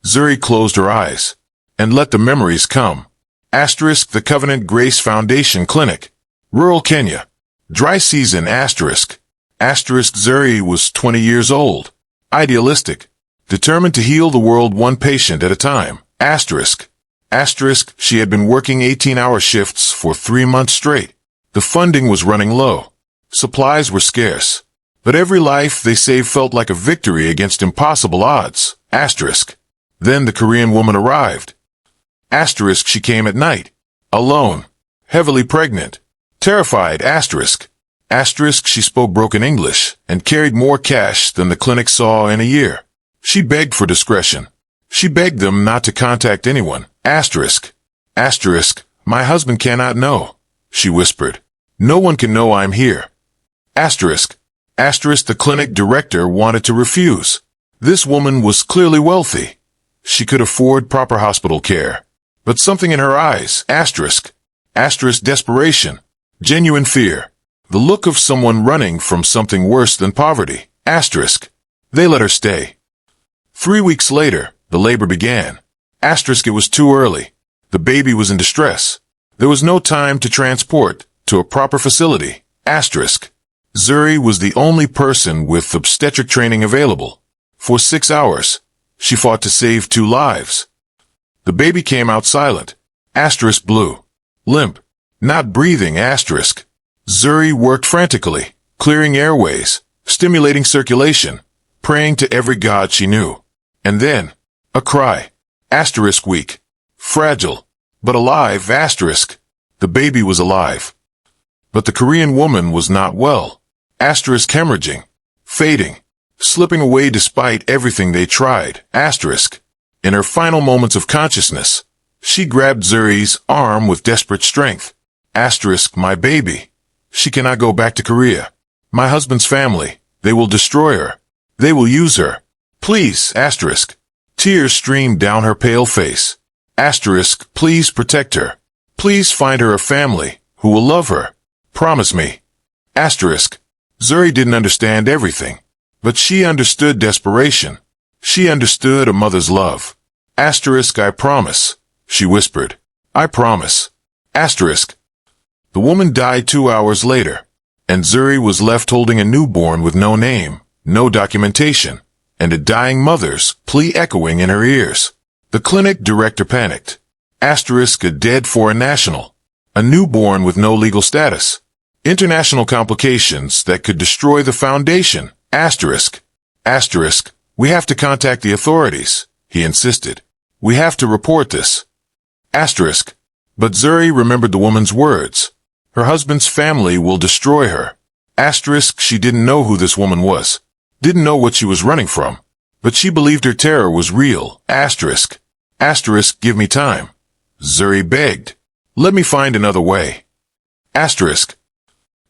Zuri closed her eyes and let the memories come. Asterisk the Covenant Grace Foundation Clinic. Rural Kenya. Dry season asterisk. Asterisk Zuri was 20 years old. Idealistic. Determined to heal the world one patient at a time. Asterisk. Asterisk she had been working 18-hour shifts for 3 months straight. The funding was running low. Supplies were scarce. But every life they saved felt like a victory against impossible odds. Asterisk. Then the Korean woman arrived. Asterisk she came at night. Alone. Heavily pregnant. Terrified. Asterisk. Asterisk she spoke broken English and carried more cash than the clinic saw in a year. She begged for discretion. She begged them not to contact anyone. Asterisk. Asterisk. My husband cannot know. She whispered. No one can know I'm here. Asterisk. Asterisk the clinic director wanted to refuse. This woman was clearly wealthy. She could afford proper hospital care. But something in her eyes. Asterisk. Asterisk desperation. Genuine fear. The look of someone running from something worse than poverty. Asterisk. They let her stay. 3 weeks later, the labor began. Asterisk it was too early. The baby was in distress. There was no time to transport to a proper facility. Asterisk. Zuri was the only person with obstetric training available. For 6 hours, she fought to save 2 lives. The baby came out silent. Asterisk blue. Limp. Not breathing. Asterisk. Zuri worked frantically, clearing airways, stimulating circulation, praying to every god she knew. And then, a cry. Asterisk weak. Fragile. But alive. Asterisk. The baby was alive. But the Korean woman was not well. Asterisk hemorrhaging. Fading. Slipping away despite everything they tried. Asterisk. In her final moments of consciousness, she grabbed Zuri's arm with desperate strength. Asterisk my baby. She cannot go back to Korea. My husband's family. They will destroy her. They will use her. Please. Asterisk. Tears streamed down her pale face. Asterisk please protect her. Please find her a family who will love her. Promise me. Asterisk. Zuri didn't understand everything. But she understood desperation. She understood a mother's love. Asterisk I promise. She whispered. I promise. Asterisk. The woman died 2 hours later, and Zuri was left holding a newborn with no name, no documentation, and a dying mother's plea echoing in her ears. The clinic director panicked. Asterisk a dead foreign national. A newborn with no legal status. International complications that could destroy the foundation. Asterisk. Asterisk. We have to contact the authorities, he insisted. We have to report this. Asterisk. But Zuri remembered the woman's words. Her husband's family will destroy her. Asterisk she didn't know who this woman was. Didn't know what she was running from. But she believed her terror was real. Asterisk. Asterisk give me time. Zuri begged. Let me find another way. Asterisk.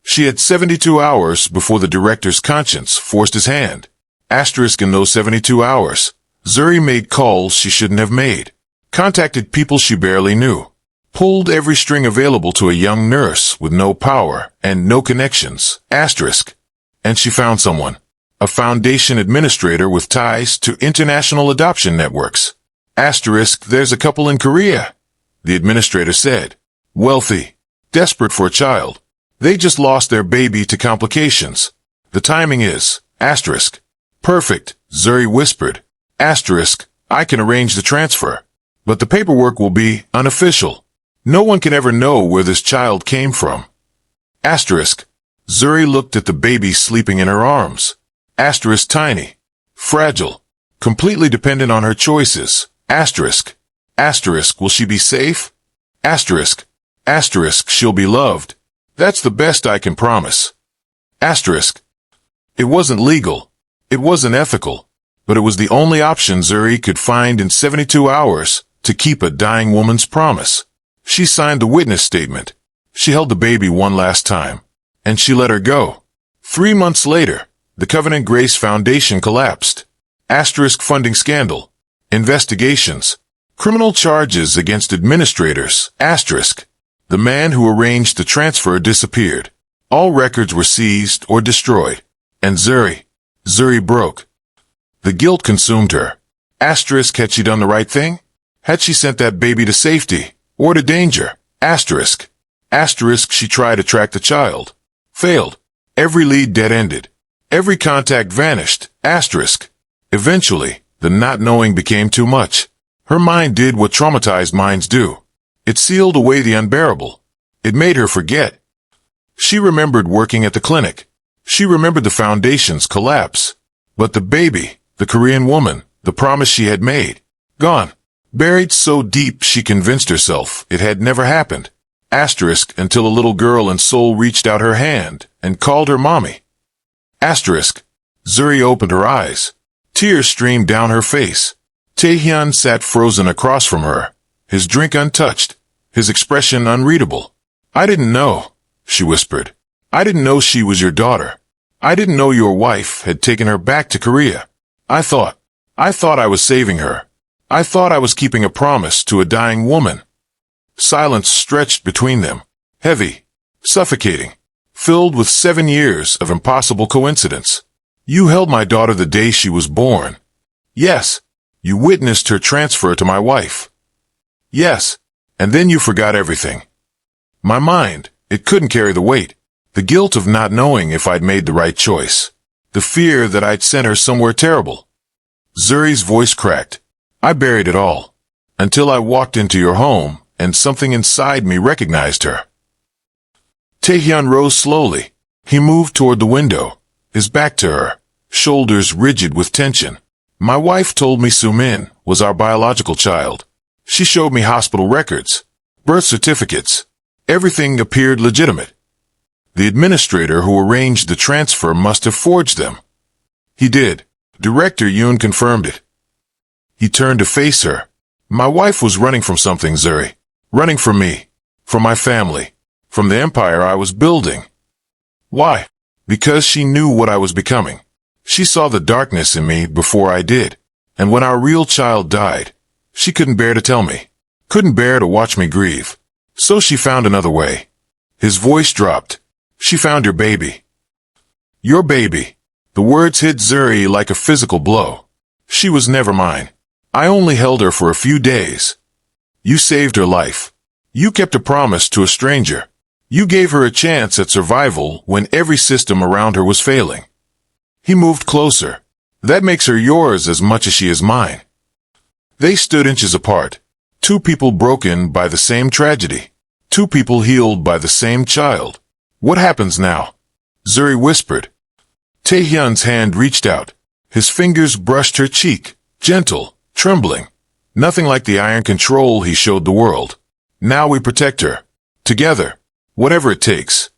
She had 72 hours before the director's conscience forced his hand. Asterisk in those 72 hours, Zuri made calls she shouldn't have made. Contacted people she barely knew. Pulled every string available to a young nurse with no power and no connections. Asterisk. And she found someone. A foundation administrator with ties to international adoption networks. Asterisk there's a couple in Korea. The administrator said. Wealthy. Desperate for a child. They just lost their baby to complications. The timing is. Asterisk. Perfect, Zuri whispered. Asterisk. I can arrange the transfer. But the paperwork will be unofficial. No one can ever know where this child came from. Asterisk. Zuri looked at the baby sleeping in her arms. Asterisk tiny. Fragile. Completely dependent on her choices. Asterisk. Asterisk will she be safe? Asterisk. Asterisk she'll be loved. That's the best I can promise. Asterisk. It wasn't legal. It wasn't ethical. But it was the only option Zuri could find in 72 hours to keep a dying woman's promise. She signed the witness statement. She held the baby one last time. And she let her go. 3 months later, The Covenant Grace Foundation collapsed. Asterisk funding scandal. Investigations. Criminal charges against administrators. Asterisk. The man who arranged the transfer disappeared. All records were seized or destroyed. And Zuri broke. The guilt consumed her. Asterisk, had she done the right thing? Had she sent that baby to safety or to danger? Asterisk. Asterisk, she tried to track the child. Failed. Every lead dead-ended. Every contact vanished. Asterisk. Eventually, the not knowing became too much. Her mind did what traumatized minds do. It sealed away the unbearable. It made her forget. She remembered working at the clinic. She remembered the foundation's collapse. But the baby, the Korean woman, the promise she had made, gone. Buried so deep she convinced herself it had never happened. Asterisk, until a little girl in Seoul reached out her hand and called her mommy. Asterisk. Zuri opened her eyes. Tears streamed down her face. Taehyun sat frozen across from her, his drink untouched, his expression unreadable. I didn't know, she whispered. I didn't know she was your daughter. I didn't know your wife had taken her back to Korea. I thought I was saving her. I thought I was keeping a promise to a dying woman. Silence stretched between them, heavy, suffocating, filled with 7 years of impossible coincidence. You held my daughter the day she was born. Yes, you witnessed her transfer to my wife. Yes, and then you forgot everything. My mind, it couldn't carry the weight. The guilt of not knowing if I'd made the right choice. The fear that I'd sent her somewhere terrible. Zuri's voice cracked. I buried it all. Until I walked into your home, and something inside me recognized her. Taehyun rose slowly. He moved toward the window, his back to her, shoulders rigid with tension. My wife told me Sumin was our biological child. She showed me hospital records, birth certificates. Everything appeared legitimate. The administrator who arranged the transfer must have forged them. He did. Director Yoon confirmed it. He turned to face her. My wife was running from something, Zuri. Running from me. From my family. From the empire I was building. Why? Because she knew what I was becoming. She saw the darkness in me before I did. And when our real child died, she couldn't bear to tell me. Couldn't bear to watch me grieve. So she found another way. His voice dropped. She found your baby. Your baby. The words hit Zuri like a physical blow. She was never mine. I only held her for a few days. You saved her life. You kept a promise to a stranger. You gave her a chance at survival when every system around her was failing. He moved closer. That makes her yours as much as she is mine. They stood inches apart. Two people broken by the same tragedy. Two people healed by the same child. What happens now? Zuri whispered. Taehyun's hand reached out. His fingers brushed her cheek, gentle, trembling. Nothing like the iron control he showed the world. Now we protect her. Together. Whatever it takes.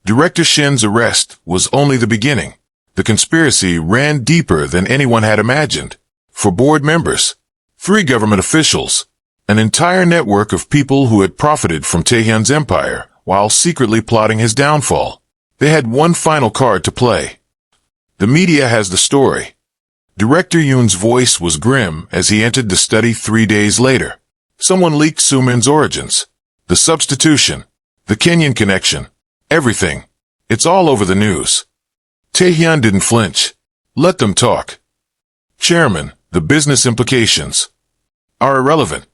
Director Shin's arrest was only the beginning. The conspiracy ran deeper than anyone had imagined. 4 board members, 3 government officials, an entire network of people who had profited from Taehyun's empire while secretly plotting his downfall. They had one final card to play. The media has the story. Director Yoon's voice was grim as he entered the study 3 days later. Someone leaked Sumin's origins. The substitution. The Kenyan connection. Everything. It's all over the news. Taehyun didn't flinch. Let them talk. Chairman, the business implications are irrelevant.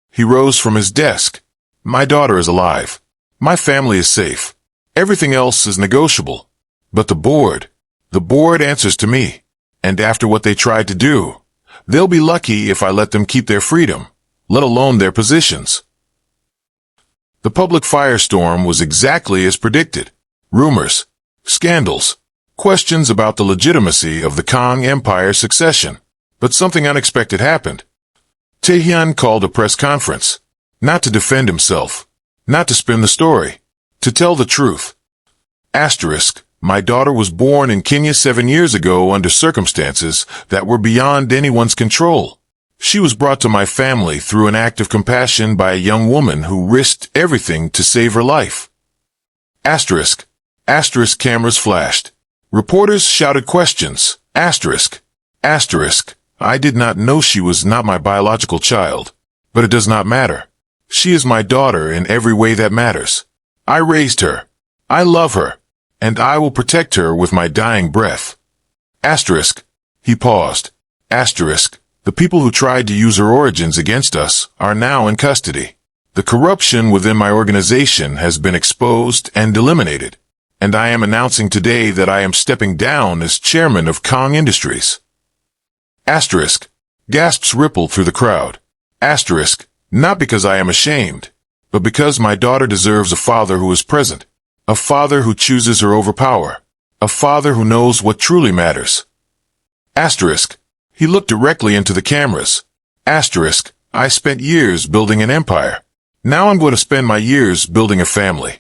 He rose from his desk. My daughter is alive. My family is safe. Everything else is negotiable. But the board answers to me. And after what they tried to do, they'll be lucky if I let them keep their freedom, let alone their positions. The public firestorm was exactly as predicted. Rumors, scandals, questions about the legitimacy of the Kang Empire's succession. But something unexpected happened. Taehyun called a press conference. Not to defend himself. Not to spin the story. To tell the truth. Asterisk. My daughter was born in Kenya 7 years ago under circumstances that were beyond anyone's control. She was brought to my family through an act of compassion by a young woman who risked everything to save her life. Asterisk. Asterisk cameras flashed. Reporters shouted questions. Asterisk. Asterisk. I did not know she was not my biological child. But it does not matter. She is my daughter in every way that matters. I raised her. I love her. And I will protect her with my dying breath. Asterisk. He paused. Asterisk. The people who tried to use her origins against us are now in custody. The corruption within my organization has been exposed and eliminated. And I am announcing today that I am stepping down as chairman of Kong Industries. Asterisk. Gasps rippled through the crowd. Asterisk. Not because I am ashamed, but because my daughter deserves a father who is present, a father who chooses her over power, a father who knows what truly matters. Asterisk. He looked directly into the cameras. Asterisk. I spent years building an empire. Now I'm going to spend my years building a family.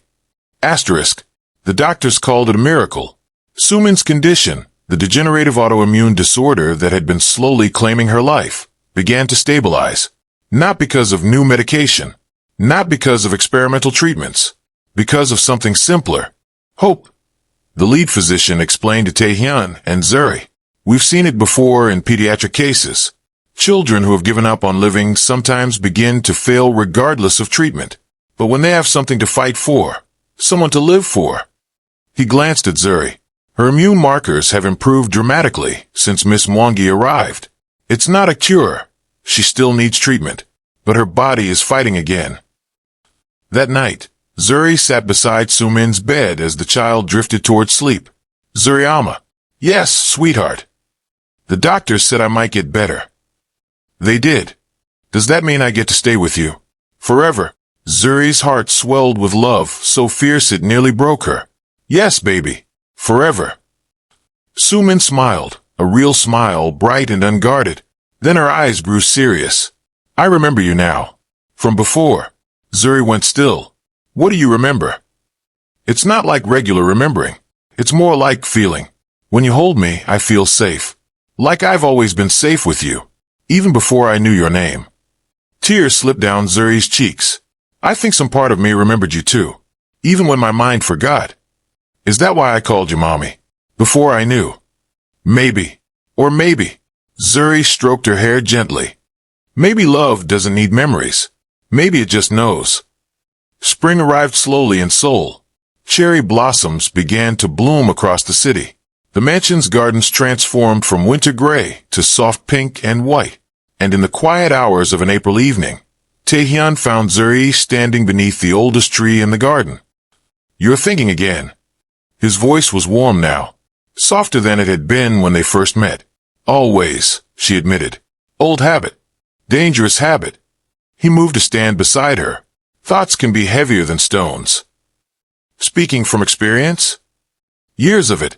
Asterisk. The doctors called it a miracle. Sumin's condition, the degenerative autoimmune disorder that had been slowly claiming her life, began to stabilize. Not because of new medication, not because of experimental treatments, because of something simpler. Hope. The lead physician explained to Taehyun and Zuri. We've seen it before in pediatric cases. Children who have given up on living sometimes begin to fail regardless of treatment. But when they have something to fight for, someone to live for. He glanced at Zuri. Her immune markers have improved dramatically since Miss Mwangi arrived. It's not a cure. She still needs treatment, but her body is fighting again. That night, Zuri sat beside Sumin's bed as the child drifted towards sleep. Zuriama. Yes, sweetheart. The doctors said I might get better. They did. Does that mean I get to stay with you? Forever. Zuri's heart swelled with love so fierce it nearly broke her. Yes, baby. Forever. Sumin smiled, a real smile, bright and unguarded. Then her eyes grew serious. I remember you now. From before. Zuri went still. What do you remember? It's not like regular remembering. It's more like feeling. When you hold me, I feel safe. Like I've always been safe with you. Even before I knew your name. Tears slipped down Zuri's cheeks. I think some part of me remembered you too. Even when my mind forgot. Is that why I called you mommy? Before I knew. Maybe. Or maybe. Zuri stroked her hair gently. Maybe love doesn't need memories. Maybe it just knows. Spring arrived slowly in Seoul. Cherry blossoms began to bloom across the city. The mansion's gardens transformed from winter gray to soft pink and white. And in the quiet hours of an April evening, Taehyun found Zuri standing beneath the oldest tree in the garden. You're thinking again. His voice was warm now, softer than it had been when they first met. Always, she admitted. Old habit. Dangerous habit. He moved to stand beside her. Thoughts can be heavier than stones. Speaking from experience? Years of it.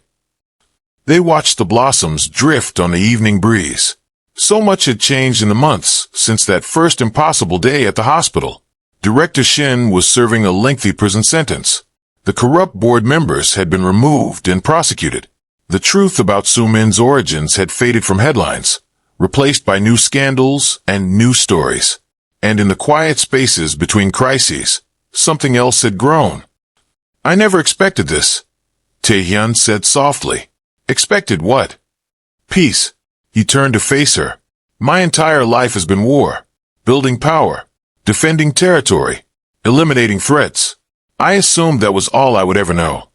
They watched the blossoms drift on the evening breeze. So much had changed in the months since that first impossible day at the hospital. Director Shin was serving a lengthy prison sentence. The corrupt board members had been removed and prosecuted. The truth about Sumin's origins had faded from headlines, replaced by new scandals and new stories. And in the quiet spaces between crises, something else had grown. I never expected this, Taehyun said softly. Expected what? Peace. He turned to face her. My entire life has been war, building power, defending territory, eliminating threats. I assumed that was all I would ever know.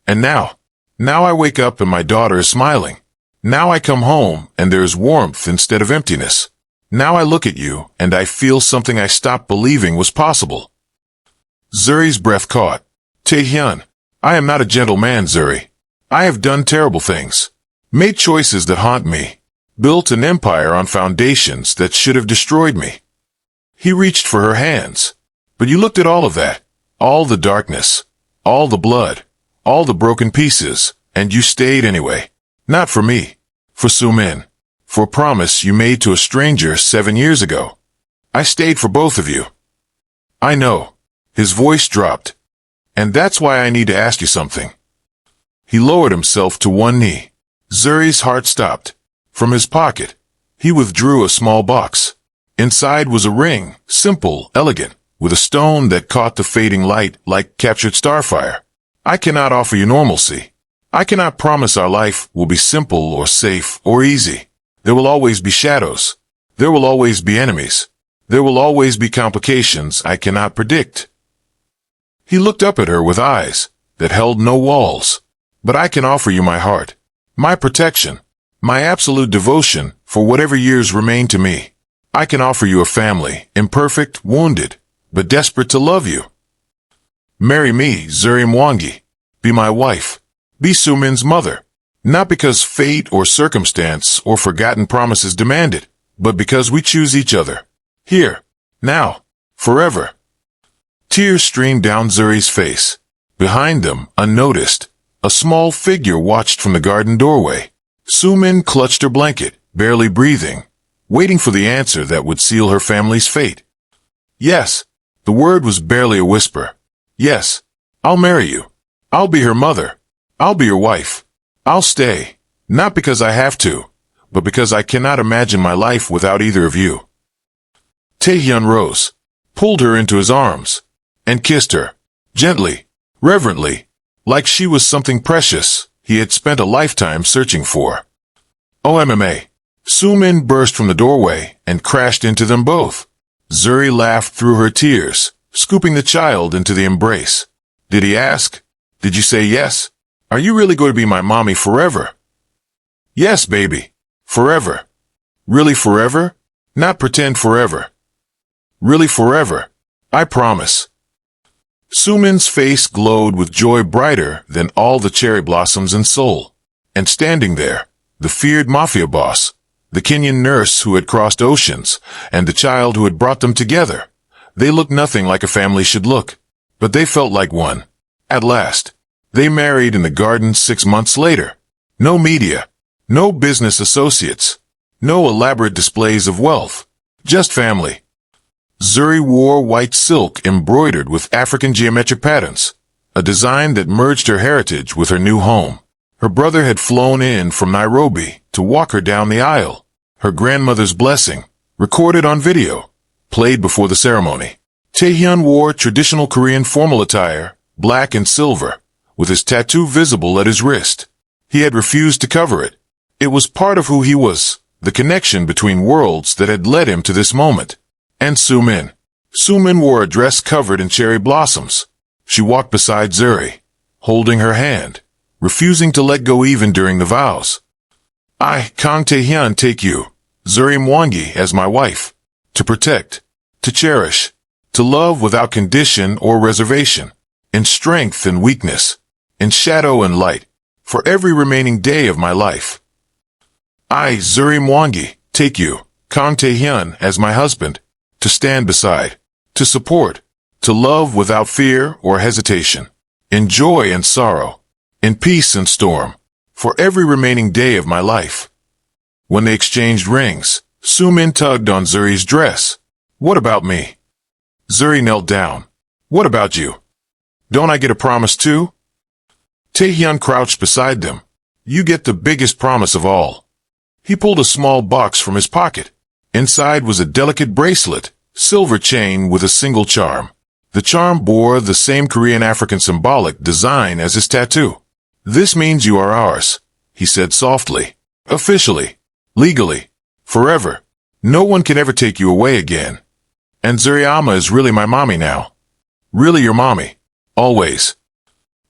And now I wake up and my daughter is smiling. Now I come home and there is warmth instead of emptiness. Now I look at you and I feel something I stopped believing was possible. Zuri's breath caught. Taehyun, I am not a gentle man, Zuri. I have done terrible things. Made choices that haunt me. Built an empire on foundations that should have destroyed me. He reached for her hands. But you looked at all of that. All the darkness. All the blood. All the broken pieces. And you stayed anyway. Not for me. For Sumin. For a promise you made to a stranger 7 years ago. I stayed for both of you. I know. His voice dropped. And that's why I need to ask you something. He lowered himself to one knee. Zuri's heart stopped. From his pocket, he withdrew a small box. Inside was a ring, simple, elegant, with a stone that caught the fading light like captured starfire. I cannot offer you normalcy. I cannot promise our life will be simple or safe or easy. There will always be shadows. There will always be enemies. There will always be complications I cannot predict. He looked up at her with eyes that held no walls. But I can offer you my heart, my protection, my absolute devotion for whatever years remain to me. I can offer you a family, imperfect, wounded, but desperate to love you. Marry me, Zuri Mwangi. Be my wife. Be Sumin's mother. Not because fate or circumstance or forgotten promises demand it, but because we choose each other. Here, now, forever. Tears streamed down Zuri's face. Behind them, unnoticed, a small figure watched from the garden doorway. Sumin clutched her blanket, barely breathing, waiting for the answer that would seal her family's fate. Yes, the word was barely a whisper. Yes, I'll marry you. I'll be her mother. I'll be your wife. I'll stay, not because I have to, but because I cannot imagine my life without either of you. Taehyun rose, pulled her into his arms, and kissed her, gently, reverently, like she was something precious he had spent a lifetime searching for. OMMA. Sumin burst from the doorway and crashed into them both. Zuri laughed through her tears, scooping the child into the embrace. Did he ask? Did you say yes? Are you really going to be my mommy forever? Yes, baby. Forever. Really forever? Not pretend forever. Really forever. I promise. Sumin's face glowed with joy brighter than all the cherry blossoms in Seoul. And standing there, the feared Mafia boss, the Kenyan nurse who had crossed oceans, and the child who had brought them together. They looked nothing like a family should look, but they felt like one. At last, they married in the garden 6 months later. No media, no business associates, no elaborate displays of wealth, just family. Zuri wore white silk embroidered with African geometric patterns, a design that merged her heritage with her new home. Her brother had flown in from Nairobi to walk her down the aisle. Her grandmother's blessing, recorded on video, played before the ceremony. Taehyun wore traditional Korean formal attire, black and silver, with his tattoo visible at his wrist. He had refused to cover it. It was part of who he was, the connection between worlds that had led him to this moment. And Sumin. Sumin wore a dress covered in cherry blossoms. She walked beside Zuri, holding her hand, refusing to let go even during the vows. I, Kang Taehyun, take you, Zuri Mwangi, as my wife, to protect, to cherish, to love without condition or reservation, in strength and weakness, in shadow and light, for every remaining day of my life. I, Zuri Mwangi, take you, Kang Taehyun, as my husband, to stand beside, to support, to love without fear or hesitation, in joy and sorrow, in peace and storm, for every remaining day of my life. When they exchanged rings, Sumin tugged on Zuri's dress. What about me? Zuri knelt down. What about you? Don't I get a promise too? Taehyun crouched beside them. You get the biggest promise of all. He pulled a small box from his pocket. Inside was a delicate bracelet, silver chain with a single charm. The charm bore the same Korean African symbolic design as his tattoo. This means you are ours, he said softly. Officially. Legally. Forever. No one can ever take you away again. And Zuriama is really my mommy now. Really your mommy. Always.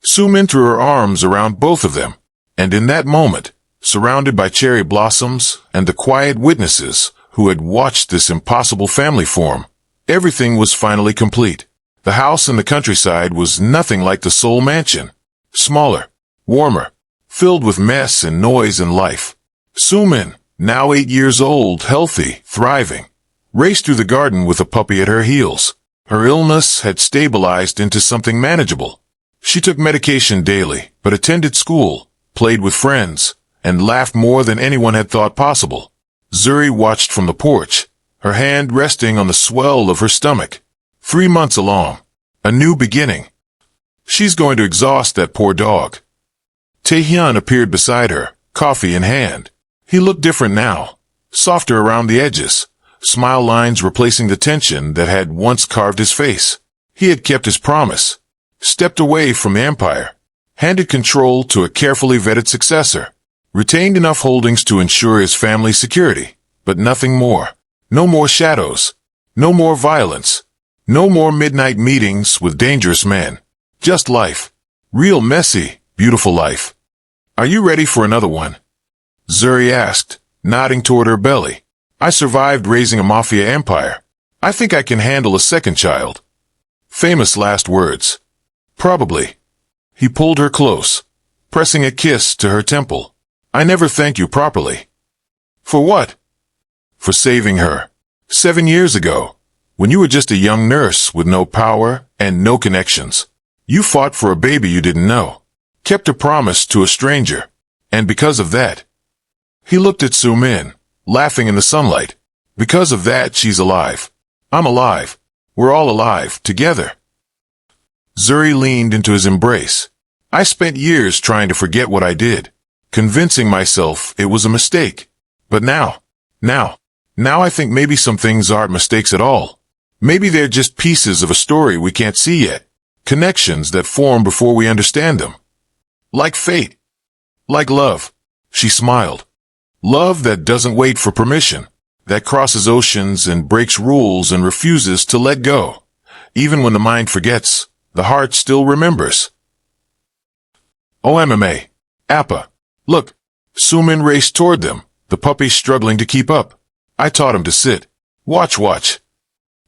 Sumin threw her arms around both of them, and in that moment, surrounded by cherry blossoms and the quiet witnesses who had watched this impossible family form, everything was finally complete. The house in the countryside was nothing like the Seoul mansion. Smaller, warmer, filled with mess and noise and life. Sumin, now 8 years old, healthy, thriving, raced through the garden with a puppy at her heels. Her illness had stabilized into something manageable. She took medication daily, but attended school, played with friends, and laughed more than anyone had thought possible. Zuri watched from the porch, her hand resting on the swell of her stomach. 3 months along. A new beginning. She's going to exhaust that poor dog. Taehyun appeared beside her, coffee in hand. He looked different now, softer around the edges, smile lines replacing the tension that had once carved his face. He had kept his promise, stepped away from the empire, handed control to a carefully vetted successor, retained enough holdings to ensure his family's security, but nothing more. No more shadows. No more violence. No more midnight meetings with dangerous men. Just life. Real messy, beautiful life. Are you ready for another one? Zuri asked, nodding toward her belly. I survived raising a Mafia empire. I think I can handle a second child. Famous last words. Probably. He pulled her close, pressing a kiss to her temple. I never thanked you properly. For what? For saving her. 7 years ago, when you were just a young nurse with no power and no connections. You fought for a baby you didn't know, kept a promise to a stranger, and because of that, he looked at Sumin, laughing in the sunlight. Because of that, she's alive. I'm alive. We're all alive, together. Zuri leaned into his embrace. I spent years trying to forget what I did, convincing myself it was a mistake. But now I think maybe some things aren't mistakes at all. Maybe they're just pieces of a story we can't see yet. Connections that form before we understand them. Like fate. Like love. She smiled. Love that doesn't wait for permission. That crosses oceans and breaks rules and refuses to let go. Even when the mind forgets, the heart still remembers. OMMA. Appa. Look. Sumin raced toward them, the puppy struggling to keep up. I taught him to sit. Watch.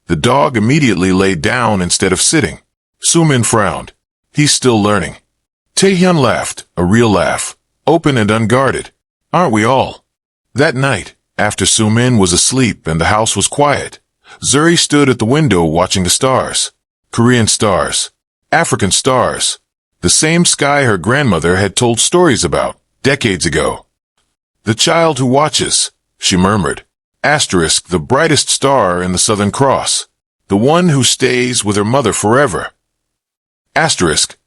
The dog immediately laid down instead of sitting. Sumin frowned. He's still learning. Taehyun laughed, a real laugh, open and unguarded. Aren't we all? That night, after Sumin was asleep and the house was quiet, Zuri stood at the window watching the stars. Korean stars. African stars. The same sky her grandmother had told stories about, decades ago. The child who watches, she murmured. Asterisk, the brightest star in the Southern Cross. The one who stays with her mother forever. Asterisk.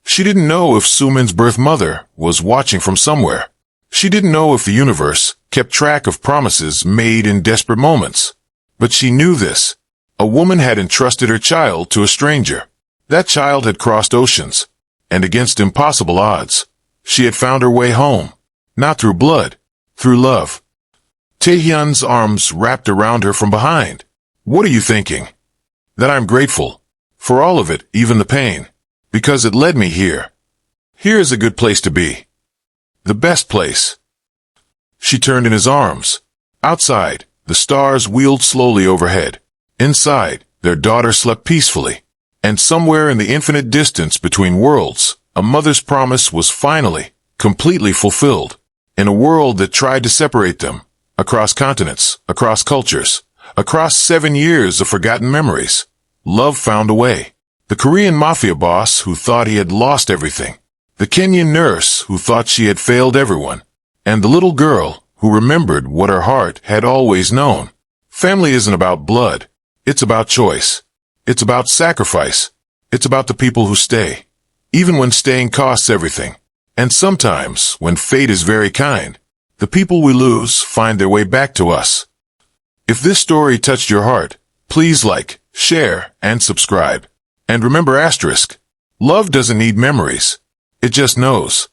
She didn't know if Sumin's birth mother was watching from somewhere. She didn't know if the universe kept track of promises made in desperate moments. But she knew this. A woman had entrusted her child to a stranger. That child had crossed oceans, and against impossible odds, she had found her way home. Not through blood, through love. Taehyun's arms wrapped around her from behind. What are you thinking? That I'm grateful. For all of it, even the pain. Because it led me here. Here is a good place to be. The best place. She turned in his arms. Outside, the stars wheeled slowly overhead. Inside, their daughter slept peacefully. And somewhere in the infinite distance between worlds, a mother's promise was finally, completely fulfilled. In a world that tried to separate them, across continents, across cultures, across 7 years of forgotten memories, love found a way. The Korean Mafia boss who thought he had lost everything. The Kenyan nurse who thought she had failed everyone. And the little girl who remembered what her heart had always known. Family isn't about blood. It's about choice. It's about sacrifice. It's about the people who stay. Even when staying costs everything. And sometimes, when fate is very kind, the people we lose find their way back to us. If this story touched your heart, please like, share, and subscribe. And remember asterisk, love doesn't need memories. It just knows.